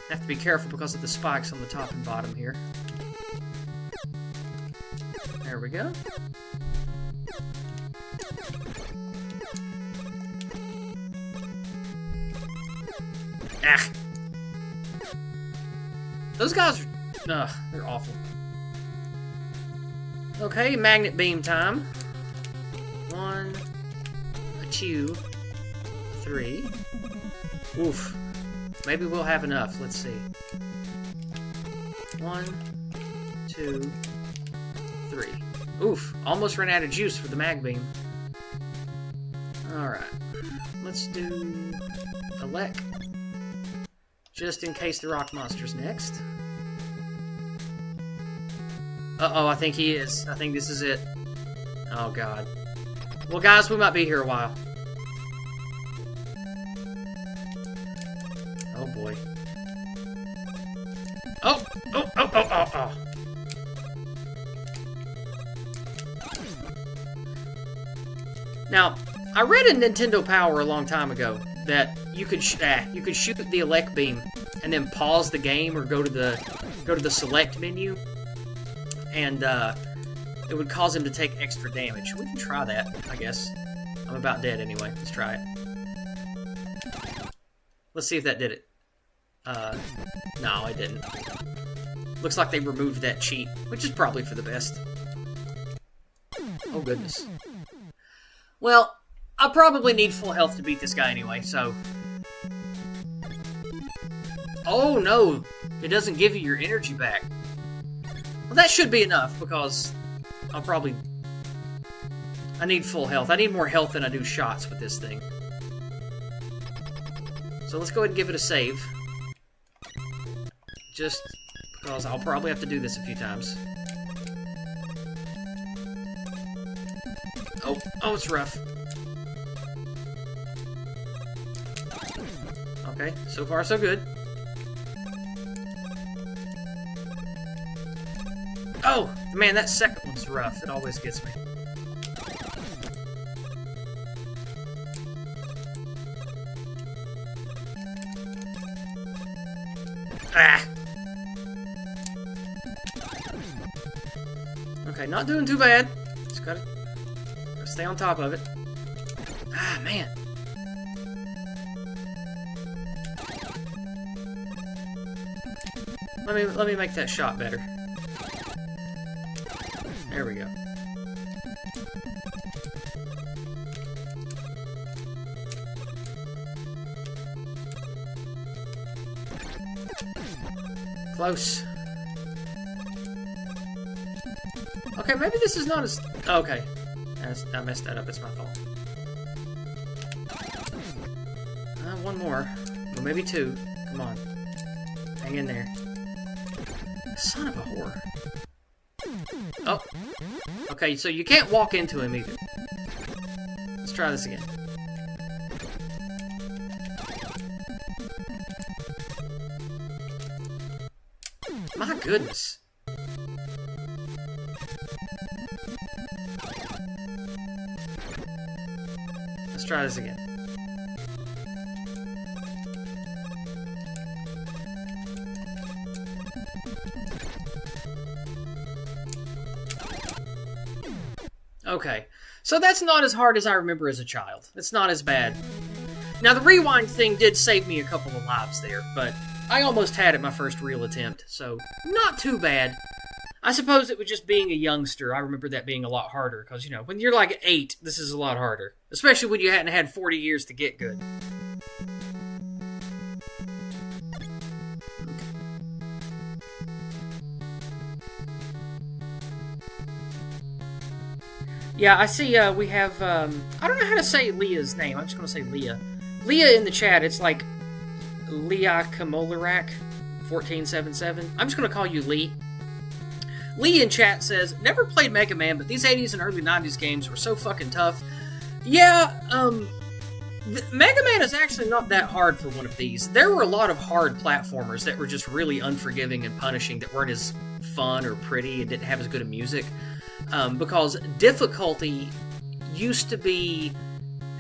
S1: Have to be careful because of the spikes on the top and bottom here. There we go. Ah! Those guys are... they're awful. Okay, magnet beam time. 1, 2, 3. Oof. Maybe we'll have enough. Let's see. 1, 2, 3. Oof. Almost ran out of juice for the mag beam. Alright. let's do Elec. Just in case the rock monster's next. Uh-oh, I think he is. I think this is it. Oh, God. Well, guys, we might be here a while. Oh, boy. Oh! Oh, oh, oh, oh, oh! Now, I read in Nintendo Power a long time ago that you could shoot the Elec beam and then pause the game or go to the select menu, and it would cause him to take extra damage. We can try that, I guess. I'm about dead anyway. Let's try it. Let's see if that did it. No, it didn't. Looks like they removed that cheat, which is probably for the best. Oh, goodness. Well, I probably need full health to beat this guy anyway, so... Oh, no! It doesn't give you your energy back. Well, that should be enough, because I'll probably... I need full health. I need more health than I do shots with this thing. So let's go ahead and give it a save. Just because I'll probably have to do this a few times. Oh, it's rough. Okay, so far so good. Oh, man, that second one's rough. It always gets me. Ah! Okay, not doing too bad. Just gotta stay on top of it. Ah, man. Let me make that shot better. There we go. Close. Okay, maybe this is not as... Okay. I messed that up. It's my fault. One more. Or maybe two. Come on. Hang in there. Son of a whore. Oh. Okay, so you can't walk into him either. Let's try this again. My goodness. Let's try this again. Okay, so that's not as hard as I remember as a child. It's not as bad. Now, the rewind thing did save me a couple of lives there, but I almost had it my first real attempt, so not too bad. I suppose it was just being a youngster. I remember that being a lot harder, because, you know, when you're like 8, this is a lot harder. Especially when you hadn't had 40 years to get good. Yeah, I see we have, I don't know how to say Leah's name. I'm just going to say Leah. Leah in the chat, it's like Leah Kamolarak 1477. I'm just going to call you Lee. Lee in chat says, never played Mega Man, but these 80s and early 90s games were so fucking tough. Yeah, Mega Man is actually not that hard for one of these. There were a lot of hard platformers that were just really unforgiving and punishing, that weren't as fun or pretty and didn't have as good a music. Because difficulty used to be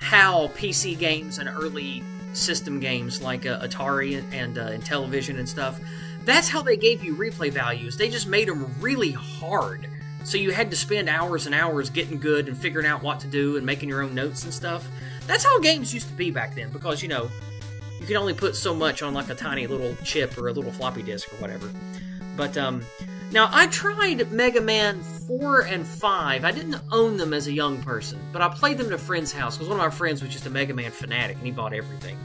S1: how PC games and early system games like Atari and Intellivision and stuff, that's how they gave you replay values. They just made them really hard. So you had to spend hours and hours getting good and figuring out what to do and making your own notes and stuff. That's how games used to be back then, because, you know, you could only put so much on like a tiny little chip or a little floppy disk or whatever. But, now, I tried Mega Man 4 and 5. I didn't own them as a young person, but I played them at a friend's house, because one of my friends was just a Mega Man fanatic, and he bought everything.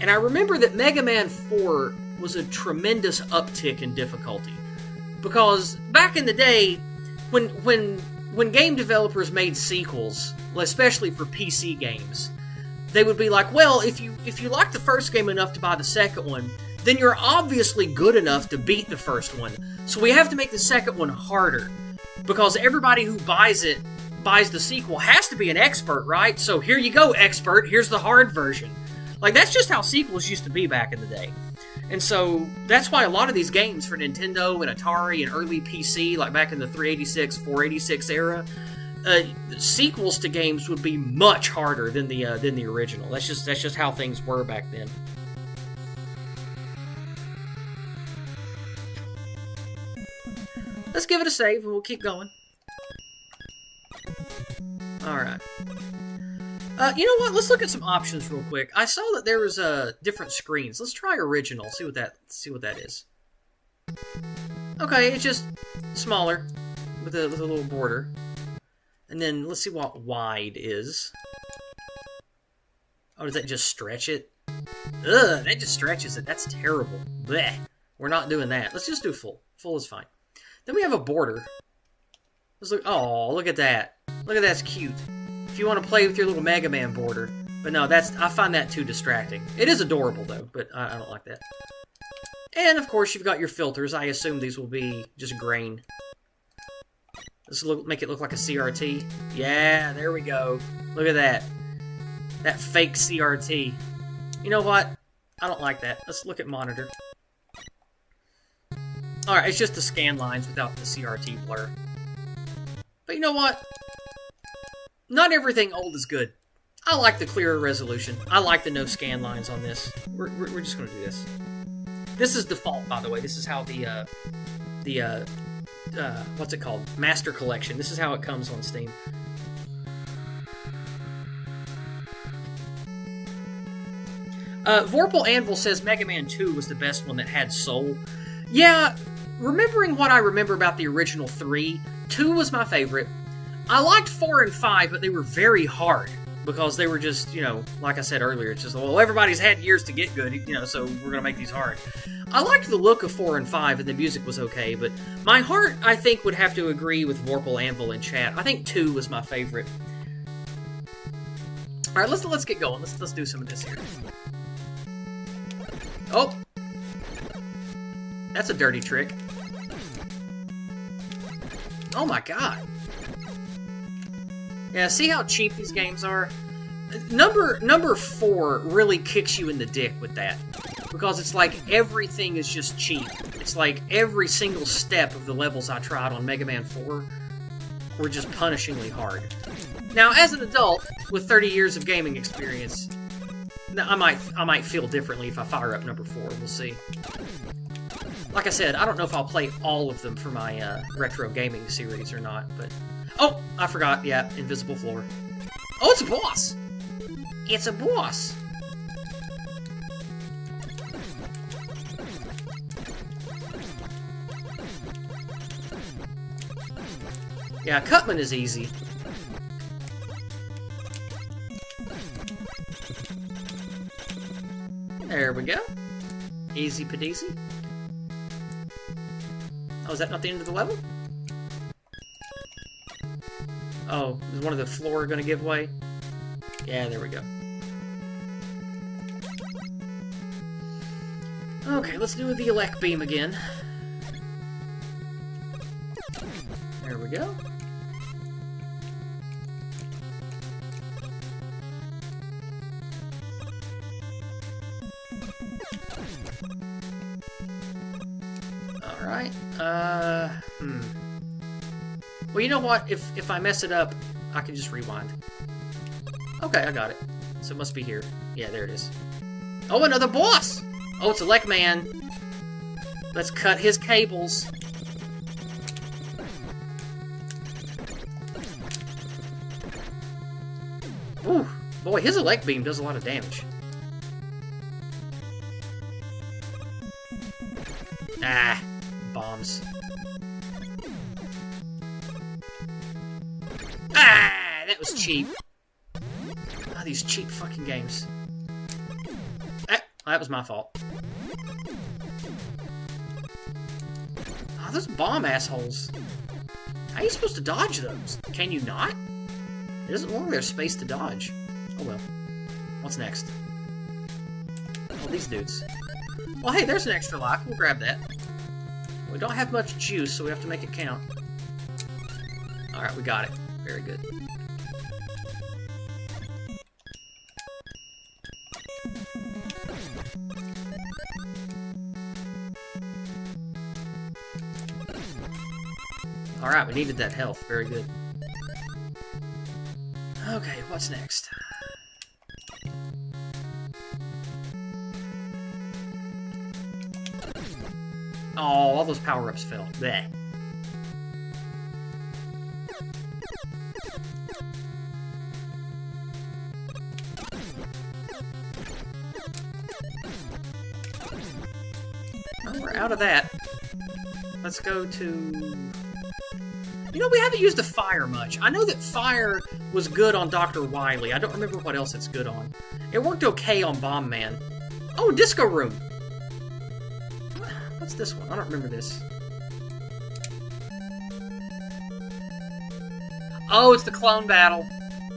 S1: And I remember that Mega Man 4 was a tremendous uptick in difficulty. Because back in the day, when game developers made sequels, especially for PC games, they would be like, well, if you like the first game enough to buy the second one, then you're obviously good enough to beat the first one. So we have to make the second one harder. Because everybody who buys the sequel has to be an expert, right? So here you go, expert, here's the hard version. Like, that's just how sequels used to be back in the day. And so that's why a lot of these games for Nintendo and Atari and early PC, like back in the 386, 486 era, sequels to games would be much harder than the original. That's just how things were back then. Let's give it a save and we'll keep going. Alright. You know what? Let's look at some options real quick. I saw that there was different screens. Let's try original. See what that is. Okay, it's just smaller with a little border. And then let's see what wide is. Oh, does that just stretch it? Ugh, that just stretches it. That's terrible. Blech. We're not doing that. Let's just do full. Full is fine. Then we have a border. Let's look. Oh, look at that. Look at that's cute. If you want to play with your little Mega Man border. But no, I find that too distracting. It is adorable, though, but I don't like that. And, of course, you've got your filters. I assume these will be just grain. Let's make it look like a CRT. Yeah, there we go. Look at that. That fake CRT. You know what? I don't like that. Let's look at monitor. Alright, it's just the scan lines without the CRT blur. But you know what? Not everything old is good. I like the clearer resolution. I like the no scan lines on this. We're just going to do this. This is default, by the way. This is how what's it called? Master Collection. This is how it comes on Steam. Vorpal Anvil says Mega Man 2 was the best one that had soul. Yeah, remembering what I remember about the original 3, 2 was my favorite. I liked 4 and 5, but they were very hard. Because they were just, like I said earlier, it's just, well, everybody's had years to get good, so we're going to make these hard. I liked the look of 4 and 5, and the music was okay, but my heart, I think, would have to agree with Vorpal Anvil in chat. I think 2 was my favorite. Alright, let's get going. Let's do some of this here. Oh! That's a dirty trick. Oh my god. Yeah, see how cheap these games are? Number 4 really kicks you in the dick with that. Because it's like everything is just cheap. It's like every single step of the levels I tried on Mega Man 4 were just punishingly hard. Now, as an adult, with 30 years of gaming experience, I might feel differently if I fire up number 4. We'll see. Like I said, I don't know if I'll play all of them for my retro gaming series or not, but... Oh, I forgot. Yeah, invisible floor. Oh, it's a boss! It's a boss! Yeah, Cutman is easy. There we go. Easy pedeasy. Oh, is that not the end of the level? Oh, is one of the floor gonna give way? Yeah, there we go. Okay, let's do the elect beam again. There we go. Alright, Well, you know what? If I mess it up, I can just rewind. Okay, I got it. So it must be here. Yeah, there it is. Oh, another boss! Oh, it's Elect Man. Let's cut his cables. Ooh, boy, his Elect Beam does a lot of damage. Ah, bombs. Ah, that was cheap. Ah, these cheap fucking games. Ah, that was my fault. Ah, those bomb assholes. How are you supposed to dodge those? Can you not? It doesn't look like there's space to dodge. Oh well. What's next? Oh, these dudes. Well, hey, there's an extra life. We'll grab that. We don't have much juice, so we have to make it count. Alright, we got it. Very good. Alright, we needed that health. Very good. Okay, what's next? Oh, all those power-ups fell. Bleh. Well, we're out of that. Let's go to... You know, we haven't used the fire much. I know that fire was good on Dr. Wily. I don't remember what else it's good on. It worked okay on Bomb Man. Oh, Disco Room! What's this one? I don't remember this. Oh, it's the clone battle.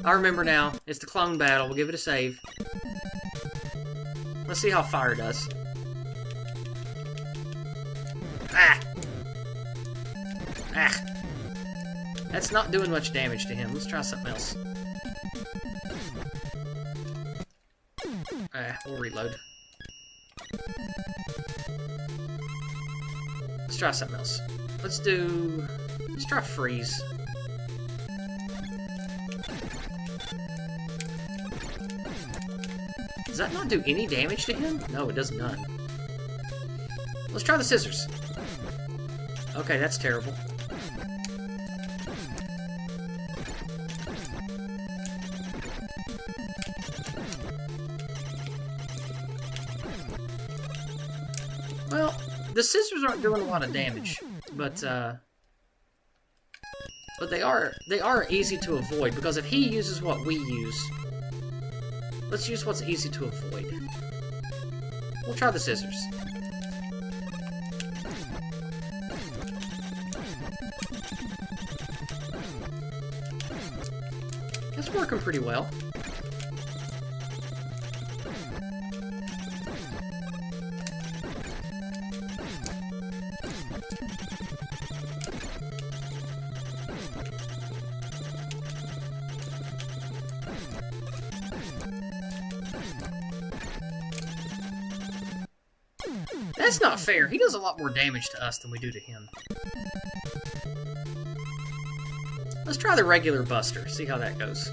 S1: I remember now. It's the clone battle. We'll give it a save. Let's see how fire does. Ah! Ah! That's not doing much damage to him. Let's try something else. We'll reload. Let's try something else. Let's try freeze. Does that not do any damage to him? No, it does none. Let's try the scissors. Okay, that's terrible. Well, the scissors aren't doing a lot of damage, but they are easy to avoid, because if he uses what we use, let's use what's easy to avoid. We'll try the scissors. It's working pretty well. That's not fair. He does a lot more damage to us than we do to him. Let's try the regular Buster, see how that goes.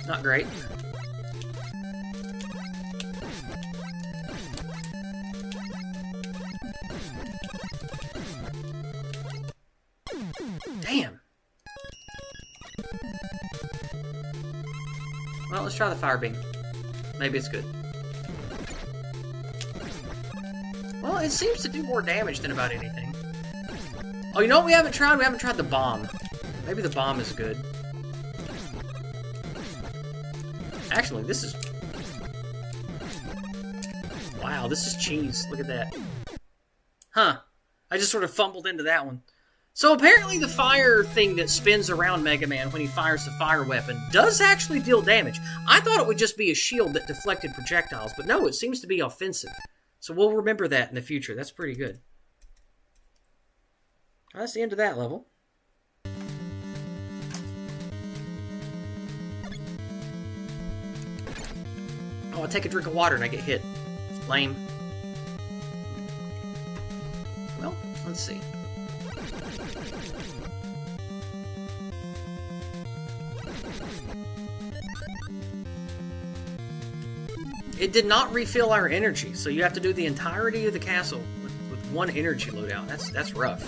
S1: Not great. Damn. Well, let's try the fire beam. Maybe it's good. Well, it seems to do more damage than about anything. Oh, you know what we haven't tried? We haven't tried the bomb. Maybe the bomb is good. Actually, this is... Wow, this is cheese. Look at that. Huh. I just sort of fumbled into that one. So apparently the fire thing that spins around Mega Man when he fires the fire weapon does actually deal damage. I thought it would just be a shield that deflected projectiles, but no, it seems to be offensive. So we'll remember that in the future. That's pretty good. That's the end of that level. Oh, I take a drink of water and I get hit. Lame. Well, let's see. It did not refill our energy, so you have to do the entirety of the castle with one energy loadout. That's rough.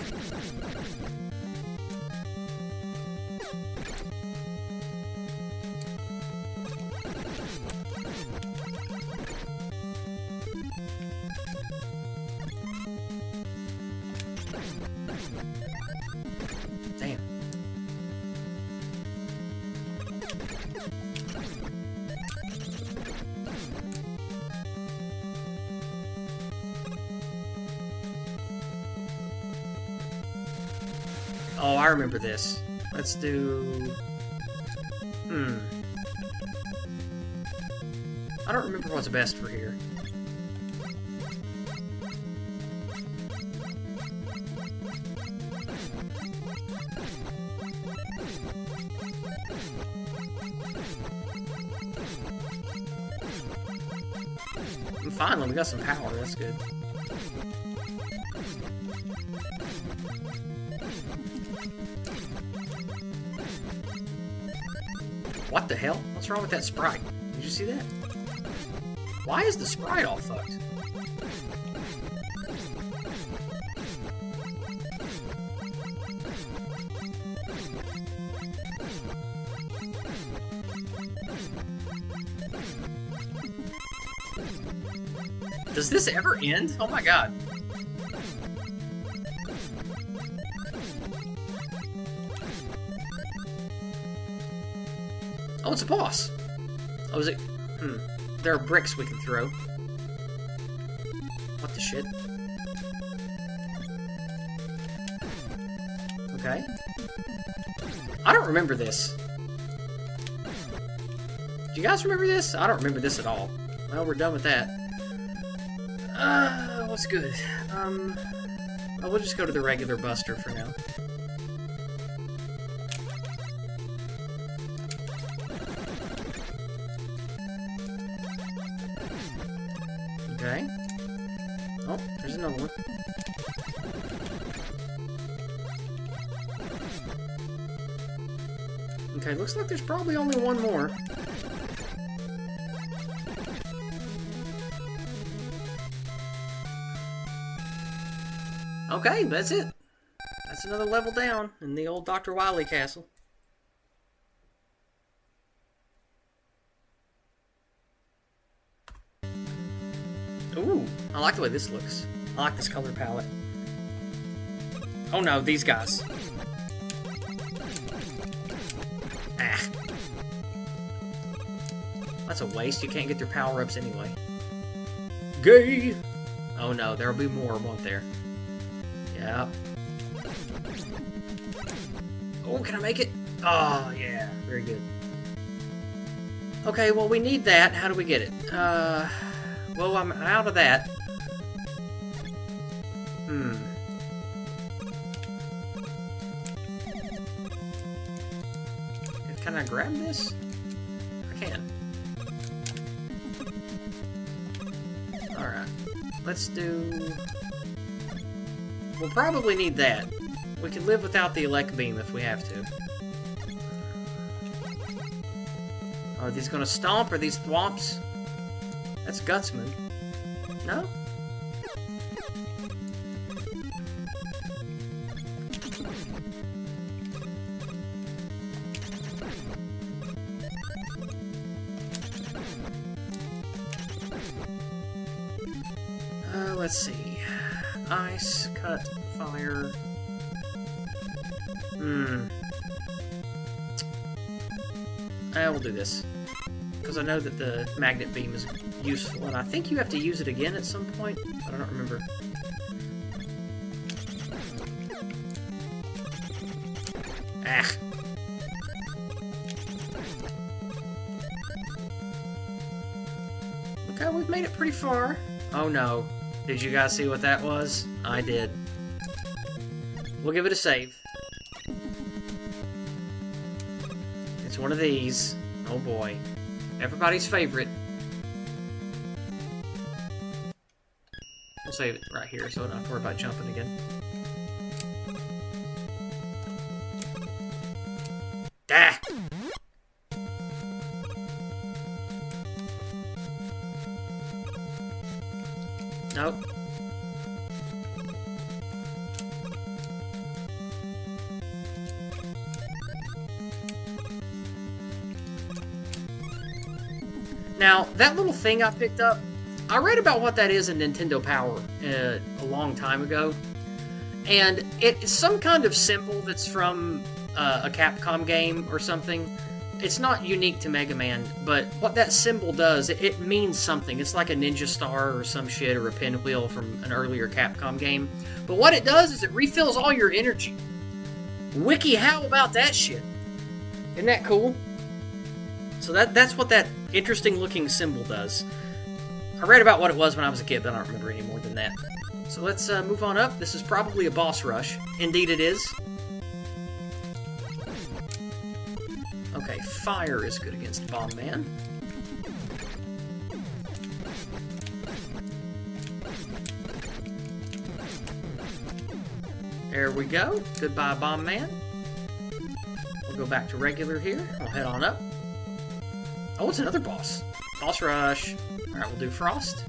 S1: Damn. Oh, I remember this. Let's do... I don't remember what's best for here. And finally, we got some power. That's good. What the hell? What's wrong with that sprite? Did you see that? Why is the sprite all fucked? Does this ever end? Oh my god. Oh, it's a boss. Oh, is it? There are bricks we can throw. What the shit? Okay. I don't remember this. Do you guys remember this? I don't remember this at all. Well, we're done with that. What's good? Oh, we'll just go to the regular buster for now. Okay. Oh, there's another one. Okay, looks like there's probably only one more. Okay, that's it. That's another level down in the old Dr. Wily castle. Ooh, I like the way this looks. I like this color palette. Oh no, these guys. Ah. That's a waste. You can't get their power-ups anyway. Gay! Oh no, there'll be more, won't there? Yeah. Oh, can I make it? Oh, yeah. Very good. Okay, well, we need that. How do we get it? Well, I'm out of that. Can I grab this? I can. Alright. Let's do... We'll probably need that. We can live without the elect beam if we have to. Are these gonna stomp? Are these thwomps? That's Gutsman. No? Let's see. Ice, cut, fire. I will do this. Because I know that the magnet beam is useful, and I think you have to use it again at some point, but I don't remember. Ah. Okay, we've made it pretty far. Oh no. Did you guys see what that was? I did. We'll give it a save. It's one of these. Oh boy. Everybody's favorite. We'll save it right here so I don't have to worry about jumping again. Ah! Nope. Now, that little thing I picked up, I read about what that is in Nintendo Power a long time ago. And it's some kind of symbol that's from a Capcom game or something. It's not unique to Mega Man, but what that symbol does, it means something. It's like a ninja star or some shit, or a pinwheel from an earlier Capcom game. But what it does is it refills all your energy. Wiki, how about that shit? Isn't that cool? So that's what that interesting looking symbol does. I read about what it was when I was a kid, but I don't remember any more than that. So let's move on up. This is probably a boss rush. Indeed it is. Okay, fire is good against Bomb Man. There we go. Goodbye, Bomb Man. We'll go back to regular here. We'll head on up. Oh, it's another boss. Boss rush. Alright, we'll do Frost.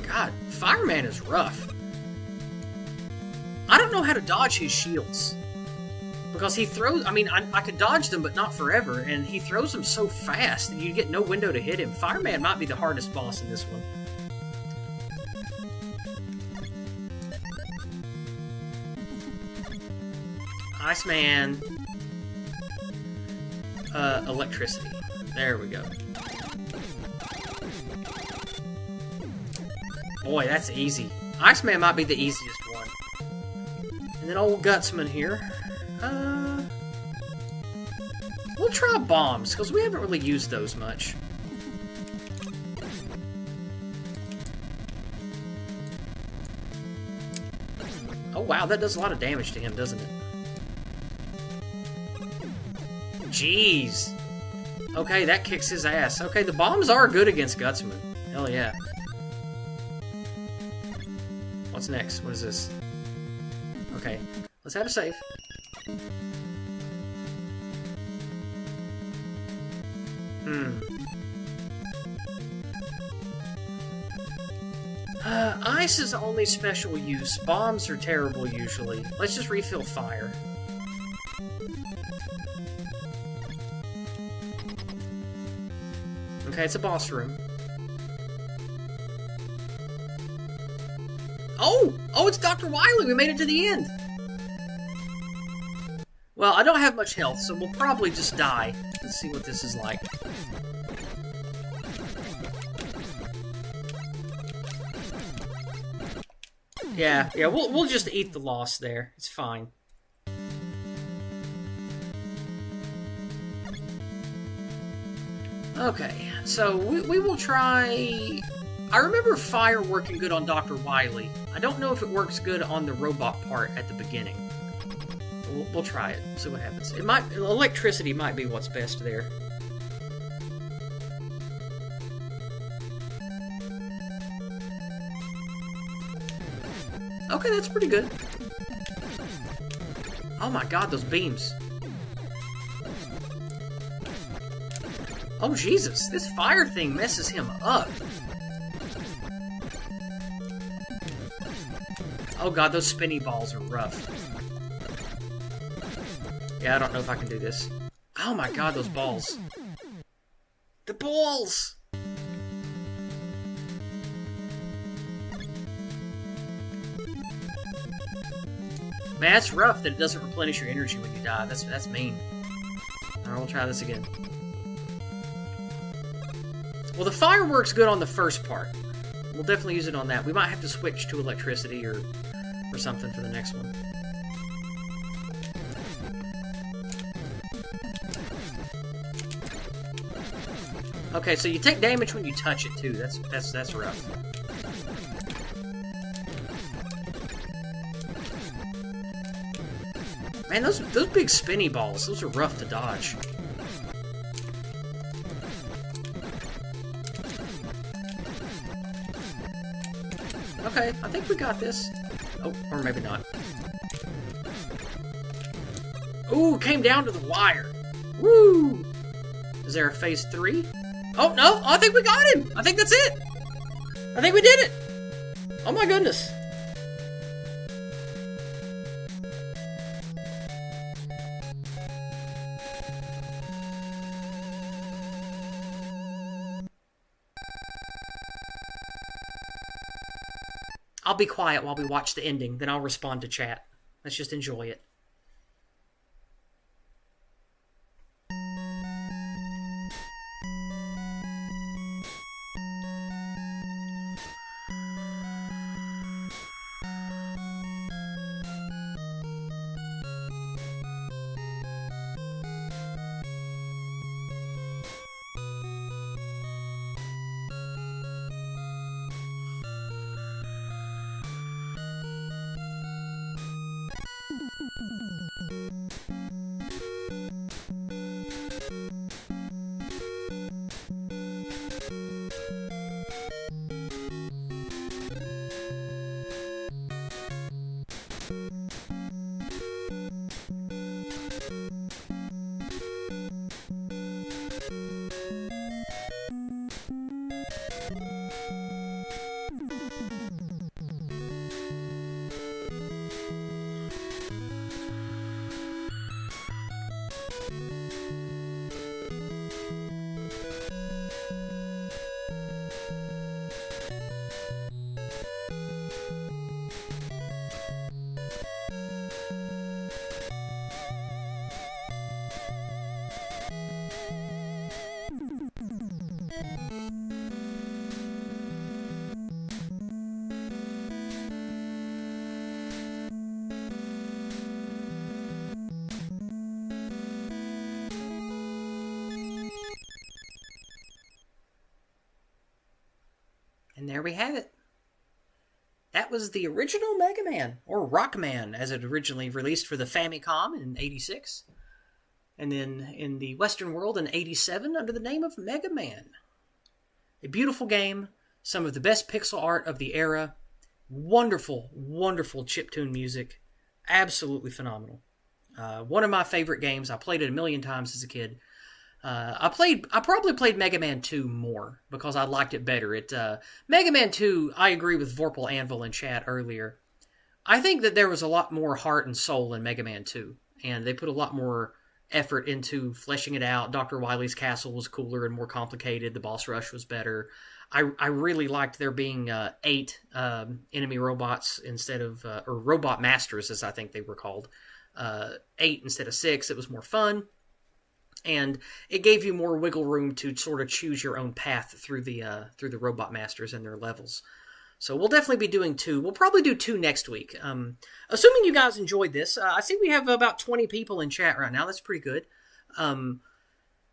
S1: God, Fireman is rough. I don't know how to dodge his shields. Because he throws... I mean, I could dodge them, but not forever. And he throws them so fast that you get no window to hit him. Fireman might be the hardest boss in this one. Iceman. Electricity. There we go. Boy, that's easy. Iceman might be the easiest one. And then old Gutsman here. We'll try bombs, because we haven't really used those much. Oh wow, that does a lot of damage to him, doesn't it? Jeez. Okay, that kicks his ass. Okay, the bombs are good against Gutsman. Hell yeah. What's next? What is this? Okay, let's have a save. Ice is only special use. Bombs are terrible usually. Let's just refill fire. Okay, it's a boss room. Oh! Oh, it's Dr. Wily! We made it to the end! Well, I don't have much health, so we'll probably just die. Let's see what this is like. Yeah, we'll just eat the loss there. It's fine. Okay, so we will try... I remember fire working good on Dr. Wily. I don't know if it works good on the robot part at the beginning. We'll try it, see what happens. It might... Electricity might be what's best there. Okay, that's pretty good. Oh my god, those beams. Oh Jesus, this fire thing messes him up. Oh god, those spinny balls are rough. Yeah, I don't know if I can do this. Oh my god, those balls. The balls! Man, that's rough that it doesn't replenish your energy when you die. That's mean. Alright, we'll try this again. Well, the fire works good on the first part. We'll definitely use it on that. We might have to switch to electricity or something for the next one. Okay, so you take damage when you touch it too. That's rough. Man, those big spinny balls, those are rough to dodge. Okay, I think we got this. Oh, or maybe not. Ooh, came down to the wire. Woo! Is there a phase 3? Oh, no! I think we got him! I think that's it! I think we did it! Oh my goodness. I'll be quiet while we watch the ending, then I'll respond to chat. Let's just enjoy it. there we have it. That was the original Mega Man, or Rockman, as it originally released for the Famicom in '86. And then in the Western world in '87 under the name of Mega Man. A beautiful game, some of the best pixel art of the era, wonderful, wonderful chiptune music, absolutely phenomenal. One of my favorite games. I played it a million times as a kid. I probably played Mega Man 2 more because I liked it better. Mega Man 2, I agree with Vorpal Anvil in chat earlier. I think that there was a lot more heart and soul in Mega Man 2, and they put a lot more effort into fleshing it out. Dr. Wily's castle was cooler and more complicated. The boss rush was better. I really liked there being 8 enemy robots instead of, or robot masters as I think they were called. 8 instead of 6. It was more fun. And it gave you more wiggle room to sort of choose your own path through the robot masters and their levels. So we'll definitely be doing 2. We'll probably do 2 next week. Assuming you guys enjoyed this, I see we have about 20 people in chat right now. That's pretty good.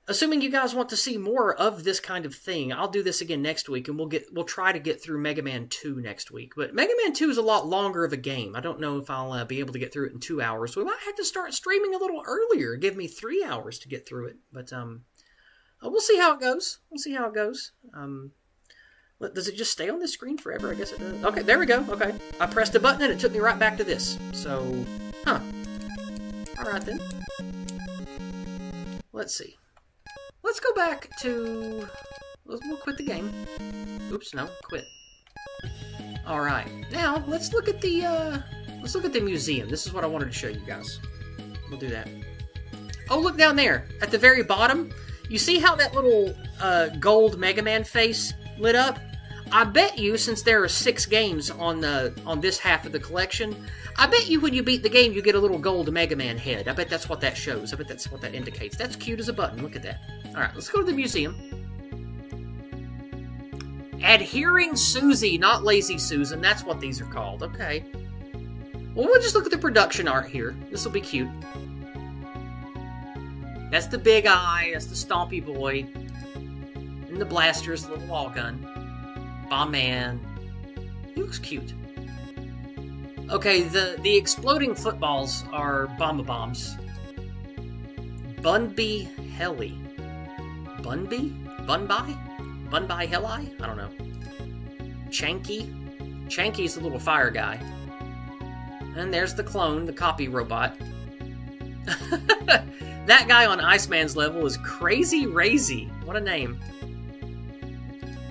S1: Assuming you guys want to see more of this kind of thing, I'll do this again next week, and we'll try to get through Mega Man 2 next week. But Mega Man 2 is a lot longer of a game. I don't know if I'll be able to get through it in 2 hours. So we might have to start streaming a little earlier. Give me 3 hours to get through it. But we'll see how it goes. Does it just stay on this screen forever? I guess it does. Okay, there we go. Okay. I pressed a button and it took me right back to this. So, Alright then. Let's see. Let's go back to... We'll quit the game. Oops, no, quit. Alright. Now, let's look at the museum. This is what I wanted to show you guys. We'll do that. Oh, look down there. At the very bottom. You see how that little gold Mega Man face lit up? I bet you, since there are 6 games on this half of the collection, I bet you when you beat the game you get a little gold Mega Man head. I bet that's what that shows. I bet that's what that indicates. That's cute as a button. Look at that. Alright, let's go to the museum. Adhering Susie, not Lazy Susan. That's what these are called. Okay. Well, we'll just look at the production art here. This will be cute. That's the big eye. That's the stompy boy. And the blasters, the little wall gun. Bomb Man. He looks cute. Okay, the exploding footballs are Bomba Bombs. Bunby Helly. Bunby? Bunby Helly? I don't know. Chanky. Chanky's the little fire guy. And there's the clone, the copy robot. That guy on Iceman's level is Crazy Razy. What a name.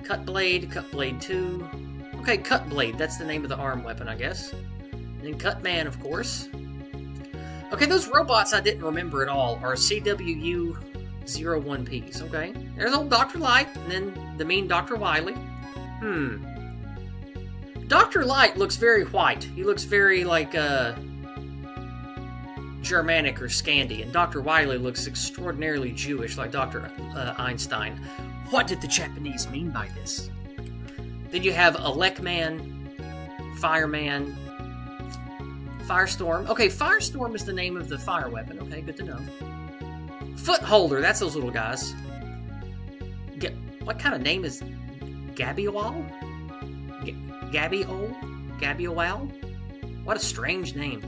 S1: Cutblade, Cutblade 2. Okay, Cutblade, that's the name of the arm weapon, I guess. And then Cutman, of course. Okay, those robots I didn't remember at all are CWU-01Ps. Okay, there's old Dr. Light, and then the mean Dr. Wily. Dr. Light looks very white. He looks very, like, Germanic or Scandi, and Dr. Wily looks extraordinarily Jewish, like Dr. Einstein. What did the Japanese mean by this? Then you have Elecman, Fireman, Firestorm. Okay, Firestorm is the name of the fire weapon. Okay, good to know. Footholder, that's those little guys. What kind of name is Gabiowal? Gabiowal? What a strange name.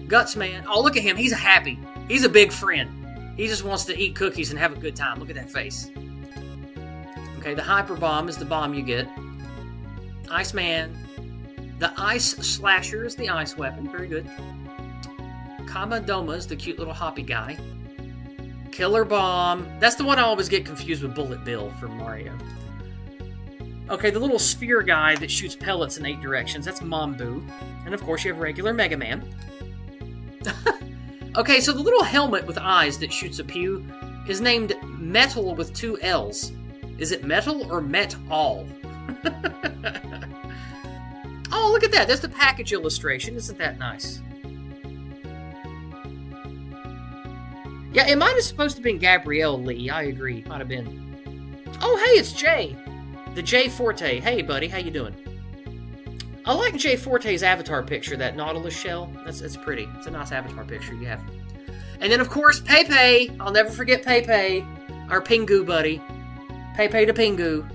S1: Gutsman. Oh, look at him. He's happy. He's a big friend. He just wants to eat cookies and have a good time. Look at that face. Okay, the Hyper Bomb is the bomb you get. Iceman. The Ice Slasher is the ice weapon. Very good. Kamadoma is the cute little hoppy guy. Killer Bomb. That's the one I always get confused with Bullet Bill from Mario. Okay, the little sphere guy that shoots pellets in 8 directions. That's Mambu. And of course you have regular Mega Man. Okay, so the little helmet with eyes that shoots a pew is named Metal with 2 L's. Is it Metal or Met-All? Oh, look at that. That's the package illustration. Isn't that nice? Yeah, it might have supposed to have been Gabrielle Lee. I agree. Might have been. Oh, hey, it's Jay. The Jay Forte. Hey, buddy. How you doing? I like Jay Forte's avatar picture, that Nautilus shell. That's pretty. It's a nice avatar picture you have. And then, of course, Pepe. I'll never forget Pepe. Our Pingu buddy. Pepe to Pingu.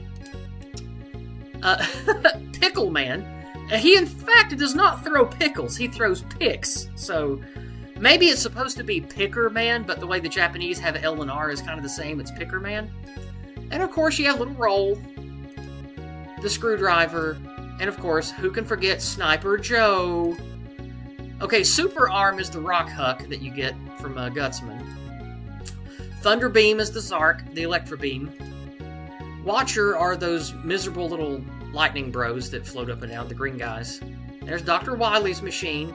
S1: Pickle Man. He, in fact, does not throw pickles. He throws picks. So maybe it's supposed to be Picker Man, but the way the Japanese have L and R is kind of the same. It's Picker Man. And, of course, you have Little Roll, the Screwdriver, and, of course, who can forget Sniper Joe? Okay, Super Arm is the Rock Huck that you get from Gutsman. Thunder Beam is the Zark, the Electro Beam. Watcher are those miserable little lightning bros that float up and down, the green guys. There's Dr. Wily's machine.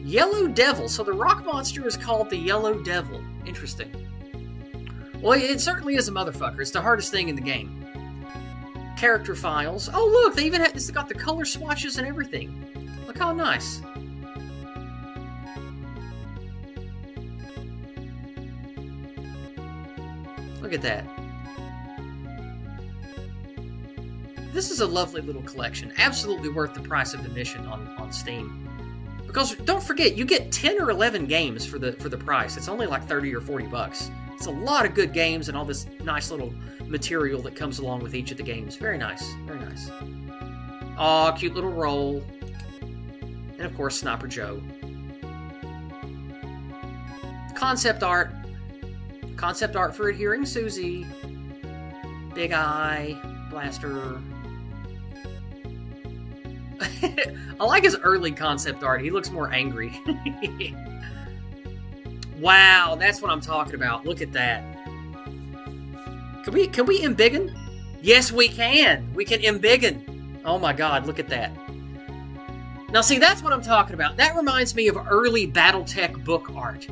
S1: Yellow Devil. So the rock monster is called the Yellow Devil. Interesting. Well, it certainly is a motherfucker. It's the hardest thing in the game. Character files. Oh, look, they even have this. Got the color swatches and everything. Look how nice. Look at that. This is a lovely little collection. Absolutely worth the price of admission on Steam. Because don't forget, you get 10 or 11 games for the price. It's only like 30 or 40 bucks. It's a lot of good games and all this nice little material that comes along with each of the games. Very nice. Very nice. Aw, cute little roll. And of course, Sniper Joe. Concept art. Concept art for Adhering Susie. Big Eye. Blaster. I like his early concept art. He looks more angry. Wow, that's what I'm talking about. Look at that. Can we embiggen? Yes, we can. We can embiggen. Oh my god, look at that. Now see, that's what I'm talking about. That reminds me of early BattleTech book art.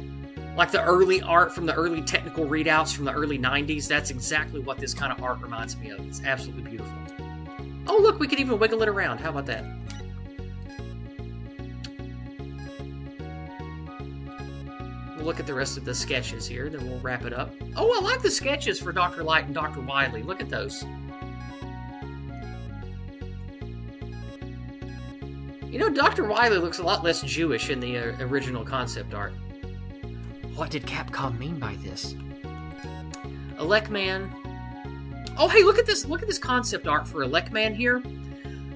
S1: Like the early art from the early technical readouts from the early 90s. That's exactly what this kind of art reminds me of. It's absolutely beautiful. Oh, look, we can even wiggle it around. How about that? We'll look at the rest of the sketches here, then we'll wrap it up. Oh, I like the sketches for Dr. Light and Dr. Wily. Look at those. You know, Dr. Wily looks a lot less Jewish in the original concept art. What did Capcom mean by this? Elecman. Oh, hey, look at this! Look at this concept art for Elecman here.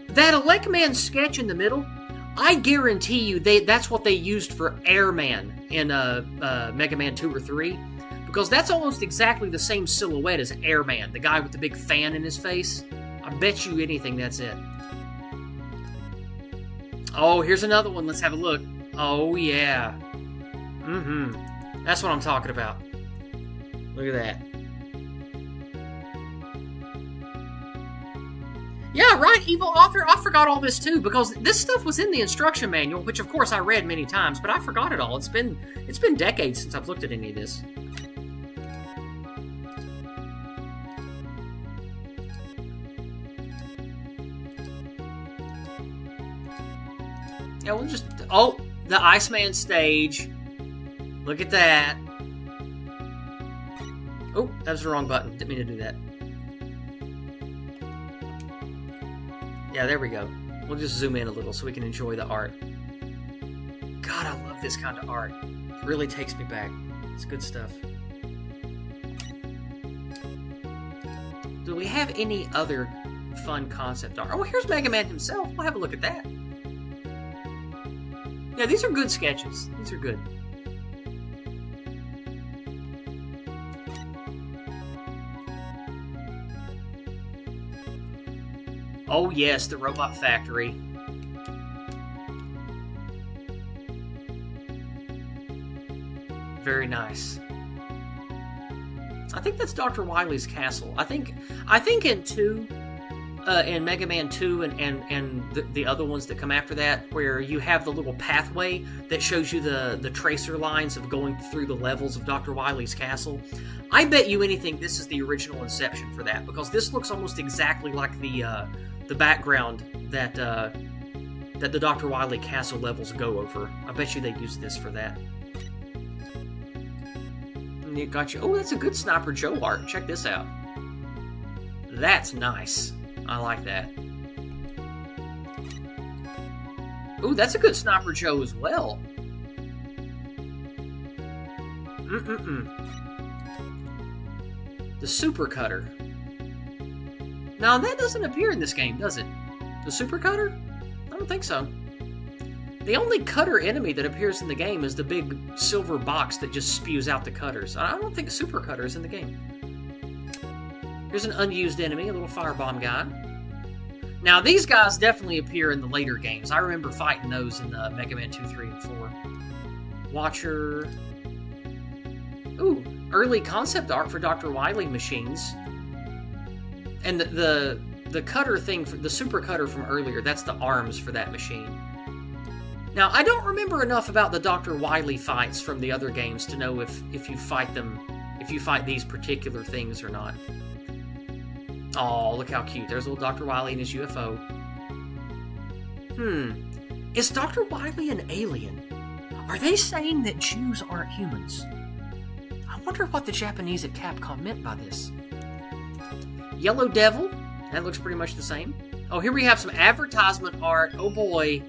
S1: That Elecman sketch in the middle, I guarantee you that's what they used for Airman in Mega Man 2 or 3. Because that's almost exactly the same silhouette as Airman, the guy with the big fan in his face. I bet you anything that's it. Oh, here's another one. Let's have a look. Oh, yeah. Mm-hmm. That's what I'm talking about. Look at that. Yeah, right, Evil Author. I forgot all this too, because this stuff was in the instruction manual, which of course I read many times, but I forgot it all. It's been decades since I've looked at any of this. Yeah, we'll just... Oh, the Iceman stage. Look at that. Oh, that was the wrong button. Didn't mean to do that. Yeah, there we go. We'll just zoom in a little so we can enjoy the art. God, I love this kind of art. It really takes me back. It's good stuff. Do we have any other fun concept art? Oh, here's Mega Man himself. We'll have a look at that. Yeah, these are good sketches. These are good. Oh yes, the Robot Factory. Very nice. I think that's Dr. Wily's castle. I think in 2, in Mega Man 2 and the other ones that come after that, where you have the little pathway that shows you the tracer lines of going through the levels of Dr. Wily's castle. I bet you anything this is the original inception for that, because this looks almost exactly like the background that the Dr. Wily castle levels go over. I bet you they used this for that. And it got you. Oh, that's a good Sniper Joe art. Check this out. That's nice. I like that. Ooh, that's a good Sniper Joe as well. The Super Cutter. Now, that doesn't appear in this game, does it? The Super Cutter? I don't think so. The only cutter enemy that appears in the game is the big silver box that just spews out the cutters. I don't think a Super Cutter is in the game. Here's an unused enemy, a little firebomb guy. Now, these guys definitely appear in the later games. I remember fighting those in Mega Man 2, 3, and 4. Watcher. Ooh, early concept art for Dr. Wily machines. And the cutter thing, the Super Cutter from earlier, that's the arms for that machine. Now, I don't remember enough about the Dr. Wily fights from the other games to know if you fight them, if you fight these particular things or not. Oh, look how cute. There's little Dr. Wily and his UFO. Is Dr. Wily an alien? Are they saying that Jews aren't humans? I wonder what the Japanese at Capcom meant by this. Yellow Devil. That looks pretty much the same. Oh, here we have some advertisement art. Oh boy.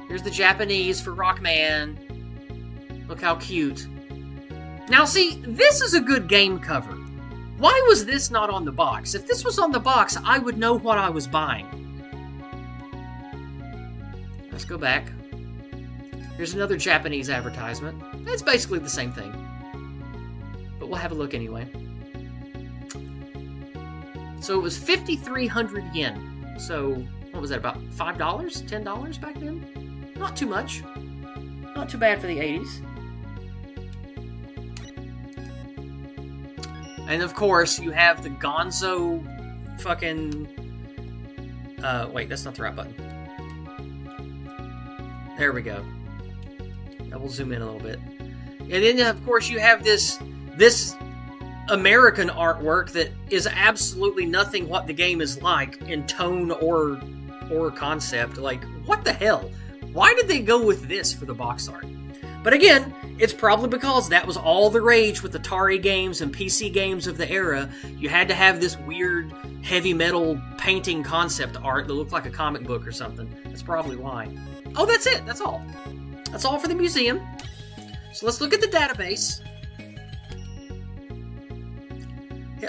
S1: Here's the Japanese for Rockman. Look how cute. Now see, this is a good game cover. Why was this not on the box? If this was on the box, I would know what I was buying. Let's go back. Here's another Japanese advertisement. It's basically the same thing. But we'll have a look anyway. So it was 5,300 yen. So, what was that, about $5? $10 back then? Not too much. Not too bad for the 80s. And of course, you have the Gonzo fucking... wait, that's not the right button. There we go. I will zoom in a little bit. And then, of course, you have this American artwork that is absolutely nothing what the game is like in tone or concept. Like, what the hell? Why did they go with this for the box art? But again, it's probably because that was all the rage with Atari games and PC games of the era. You had to have this weird heavy metal painting concept art that looked like a comic book or something. That's probably why. Oh, that's it. That's all. That's all for the museum. So let's look at the database.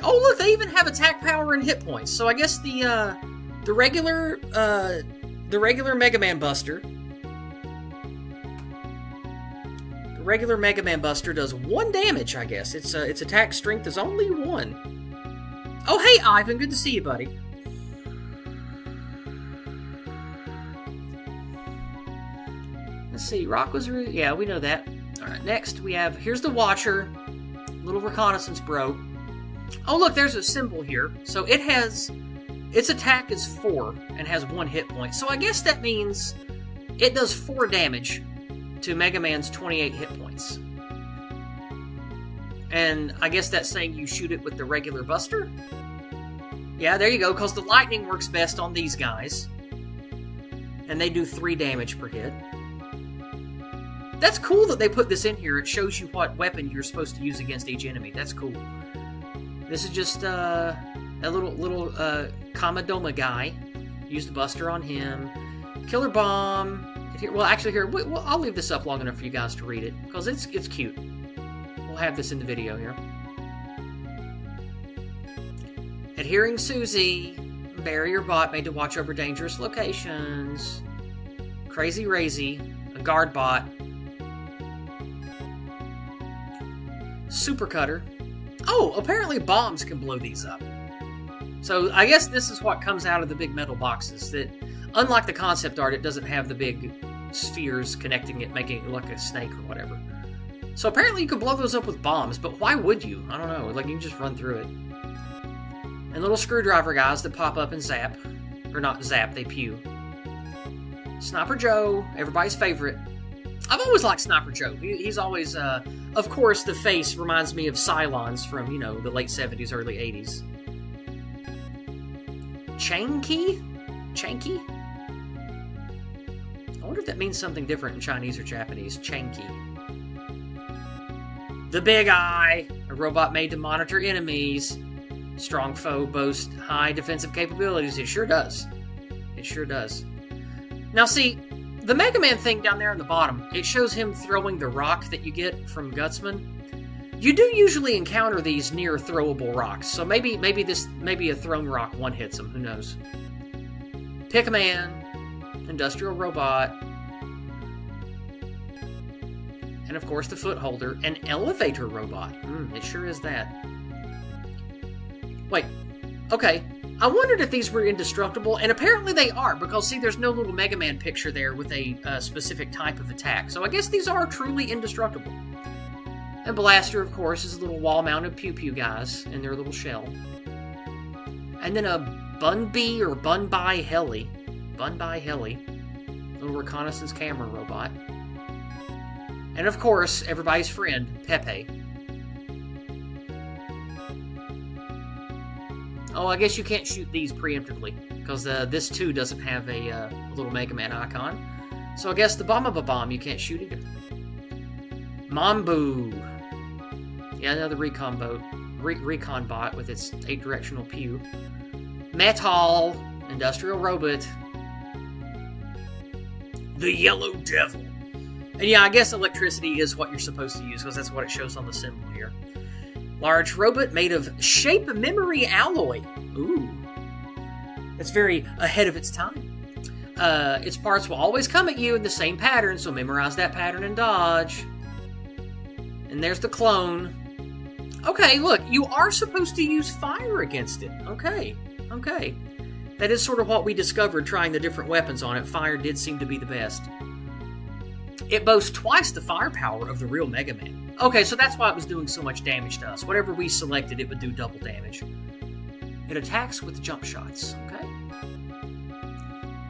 S1: Oh, look, they even have attack power and hit points. So I guess the regular Mega Man Buster, regular Mega Man Buster does 1 damage, I guess. Its attack strength is only 1. Oh, hey, Ivan. Good to see you, buddy. Let's see. Rock was... Yeah, we know that. All right, next we have... Here's the Watcher. Little reconnaissance bro. Oh, look, there's a symbol here. So it has... Its attack is 4 and has 1 hit point. So I guess that means it does 4 damage to Mega Man's 28 hit points. And I guess that's saying you shoot it with the regular Buster? Yeah, there you go, because the lightning works best on these guys. And they do 3 damage per hit. That's cool that they put this in here. It shows you what weapon you're supposed to use against each enemy. That's cool. This is just a little Kamadoma guy. Use the Buster on him. Killer Bomb. Well, actually, here, I'll leave this up long enough for you guys to read it, because it's cute. We'll have this in the video here. Adhering Susie. Barrier bot made to watch over dangerous locations. Crazy Razy. A guard bot. Super Cutter. Oh, apparently bombs can blow these up. So I guess this is what comes out of the big metal boxes. That, unlike the concept art, it doesn't have the big spheres connecting it, making it look like a snake or whatever. So apparently you could blow those up with bombs, but why would you? I don't know. Like, you can just run through it. And little screwdriver guys that pop up and zap. Or not zap, they pew. Sniper Joe, everybody's favorite. I've always liked Sniper Joe. He's always, of course, the face reminds me of Cylons from, you know, the late 70s, early 80s. Chanky? Chanky? I wonder if that means something different in Chinese or Japanese. Chanky. The Big Eye, a robot made to monitor enemies. Strong foe boasts high defensive capabilities. It sure does. It sure does. Now see, the Mega Man thing down there on the bottom, it shows him throwing the rock that you get from Gutsman. You do usually encounter these near throwable rocks, so maybe a thrown rock one hits them. Who knows? Pick-a-Man, industrial robot, and of course the foot holder, an elevator robot. It sure is that. Wait, okay. I wondered if these were indestructible, and apparently they are, because, see, there's no little Mega Man picture there with a specific type of attack. So I guess these are truly indestructible. And Blaster, of course, is little wall-mounted pew-pew guys in their little shell. And then a Bunby or Bunby Heli. Bunby Heli. Little reconnaissance camera robot. And, of course, everybody's friend, Pepe. Oh, I guess you can't shoot these preemptively, because this too doesn't have a little Mega Man icon. So I guess the Bomb you can't shoot either. Mambu. Yeah, another recon bot with its 8-directional pew. Metal. Industrial robot. The Yellow Devil. And yeah, I guess electricity is what you're supposed to use, because that's what it shows on the symbol here. Large robot made of shape memory alloy. Ooh. That's very ahead of its time. Its parts will always come at you in the same pattern, so memorize that pattern and dodge. And there's the clone. Okay, look, you are supposed to use fire against it. Okay. That is sort of what we discovered trying the different weapons on it. Fire did seem to be the best. It boasts twice the firepower of the real Mega Man. Okay, so that's why it was doing so much damage to us. Whatever we selected, it would do double damage. It attacks with jump shots, okay?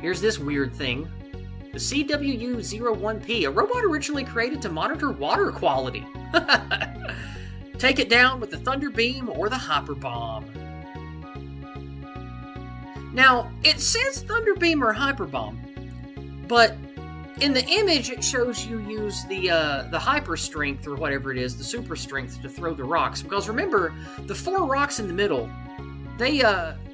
S1: Here's this weird thing. The CWU-01P, a robot originally created to monitor water quality. Take it down with the Thunder Beam or the Hyper Bomb. Now, it says Thunder Beam or Hyper Bomb, but in the image, it shows you use the hyper strength, or whatever it is, the super strength, to throw the rocks. Because remember, the 4 rocks in the middle, they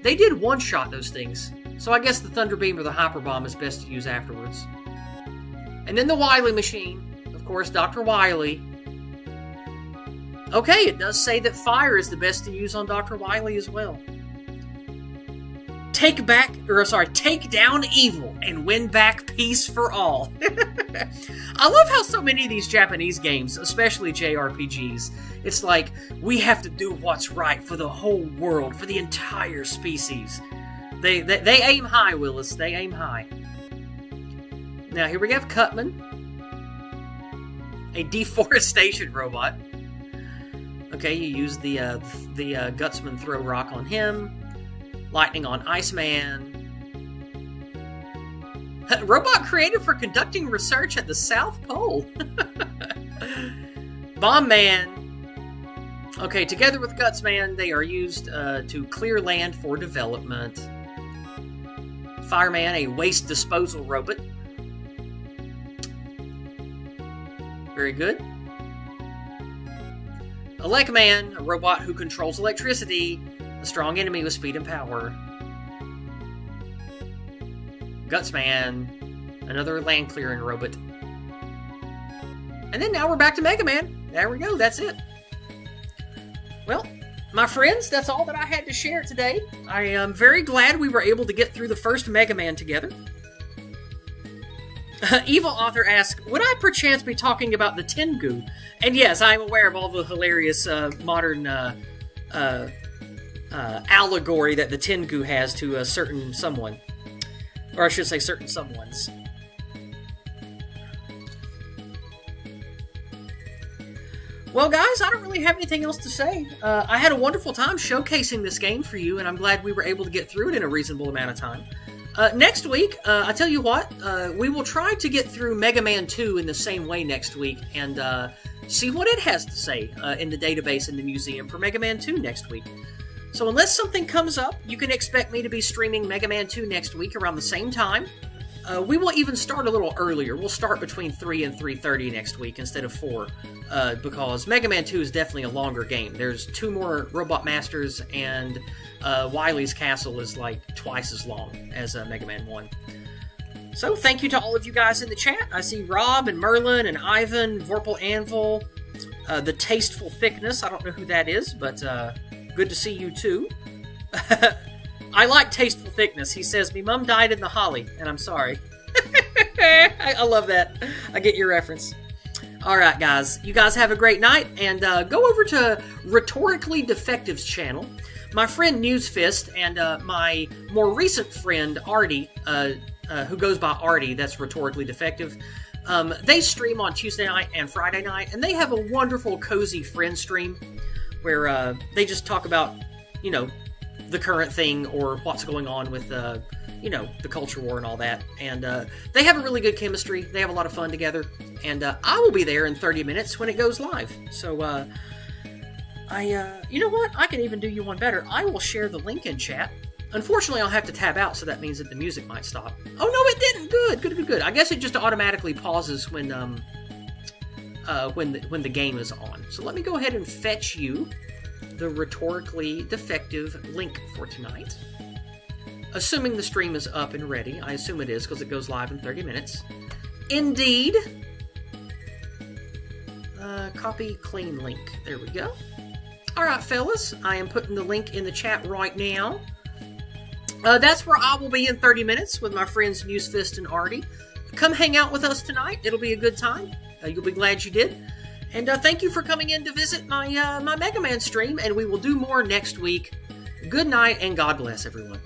S1: did one-shot those things. So I guess the Thunder Beam or the Hyper Bomb is best to use afterwards. And then the Wily machine. Of course, Dr. Wily. Okay, it does say that fire is the best to use on Dr. Wily as well. Take down evil and win back peace for all. I love how so many of these Japanese games, especially JRPGs, it's like, we have to do what's right for the whole world, for the entire species. They aim high, Willis. They aim high. Now, here we have Cutman, a deforestation robot. Okay, you use the Gutsman throw rock on him. Lightning on Iceman. Robot created for conducting research at the South Pole. Bomb Man. Okay, together with Gutsman, they are used to clear land for development. Fireman, a waste disposal robot. Very good. Elecman, a robot who controls electricity. A strong enemy with speed and power. Gutsman, another land clearing robot. And then now we're back to Mega Man. There we go, that's it. Well, my friends, that's all that I had to share today. I am very glad we were able to get through the first Mega Man together. Evil Author asks, would I perchance be talking about the Tengu? And yes, I am aware of all the hilarious modern allegory that the Tengu has to a certain someone. Or I should say certain someones. Well, guys, I don't really have anything else to say. I had a wonderful time showcasing this game for you, and I'm glad we were able to get through it in a reasonable amount of time. Next week, I tell you what, we will try to get through Mega Man 2 in the same way next week, and see what it has to say in the database in the museum for Mega Man 2 next week. So unless something comes up, you can expect me to be streaming Mega Man 2 next week around the same time. We will even start a little earlier. We'll start between 3 and 3:30 next week instead of 4, because Mega Man 2 is definitely a longer game. There's 2 more Robot Masters, and Wily's Castle is like twice as long as Mega Man 1. So thank you to all of you guys in the chat. I see Rob and Merlin and Ivan, Vorpal Anvil, The Tasteful Thickness, I don't know who that is, but good to see you too. I like Tasteful Thickness. He says, "Me mum died in the holly, and I'm sorry." I love that. I get your reference. All right, guys. You guys have a great night, and go over to Rhetorically Defective's channel. My friend Newsfist and my more recent friend Artie, who goes by Artie, that's Rhetorically Defective, they stream on Tuesday night and Friday night, and they have a wonderful, cozy friend stream where they just talk about, the current thing or what's going on with, the culture war and all that. And they have a really good chemistry. They have a lot of fun together. And I will be there in 30 minutes when it goes live. So, you know what? I can even do you one better. I will share the link in chat. Unfortunately, I'll have to tab out, so that means that the music might stop. Oh, no, it didn't. Good. I guess it just automatically pauses when the game is on. So let me go ahead and fetch you the Rhetorically Defective link for tonight. Assuming the stream is up and ready. I assume it is, because it goes live in 30 minutes. Indeed. Copy clean link. There we go. Alright, fellas. I am putting the link in the chat right now. That's where I will be in 30 minutes with my friends Newsfist and Artie. Come hang out with us tonight. It'll be a good time. You'll be glad you did. And thank you for coming in to visit my Mega Man stream, and we will do more next week. Good night, and God bless everyone.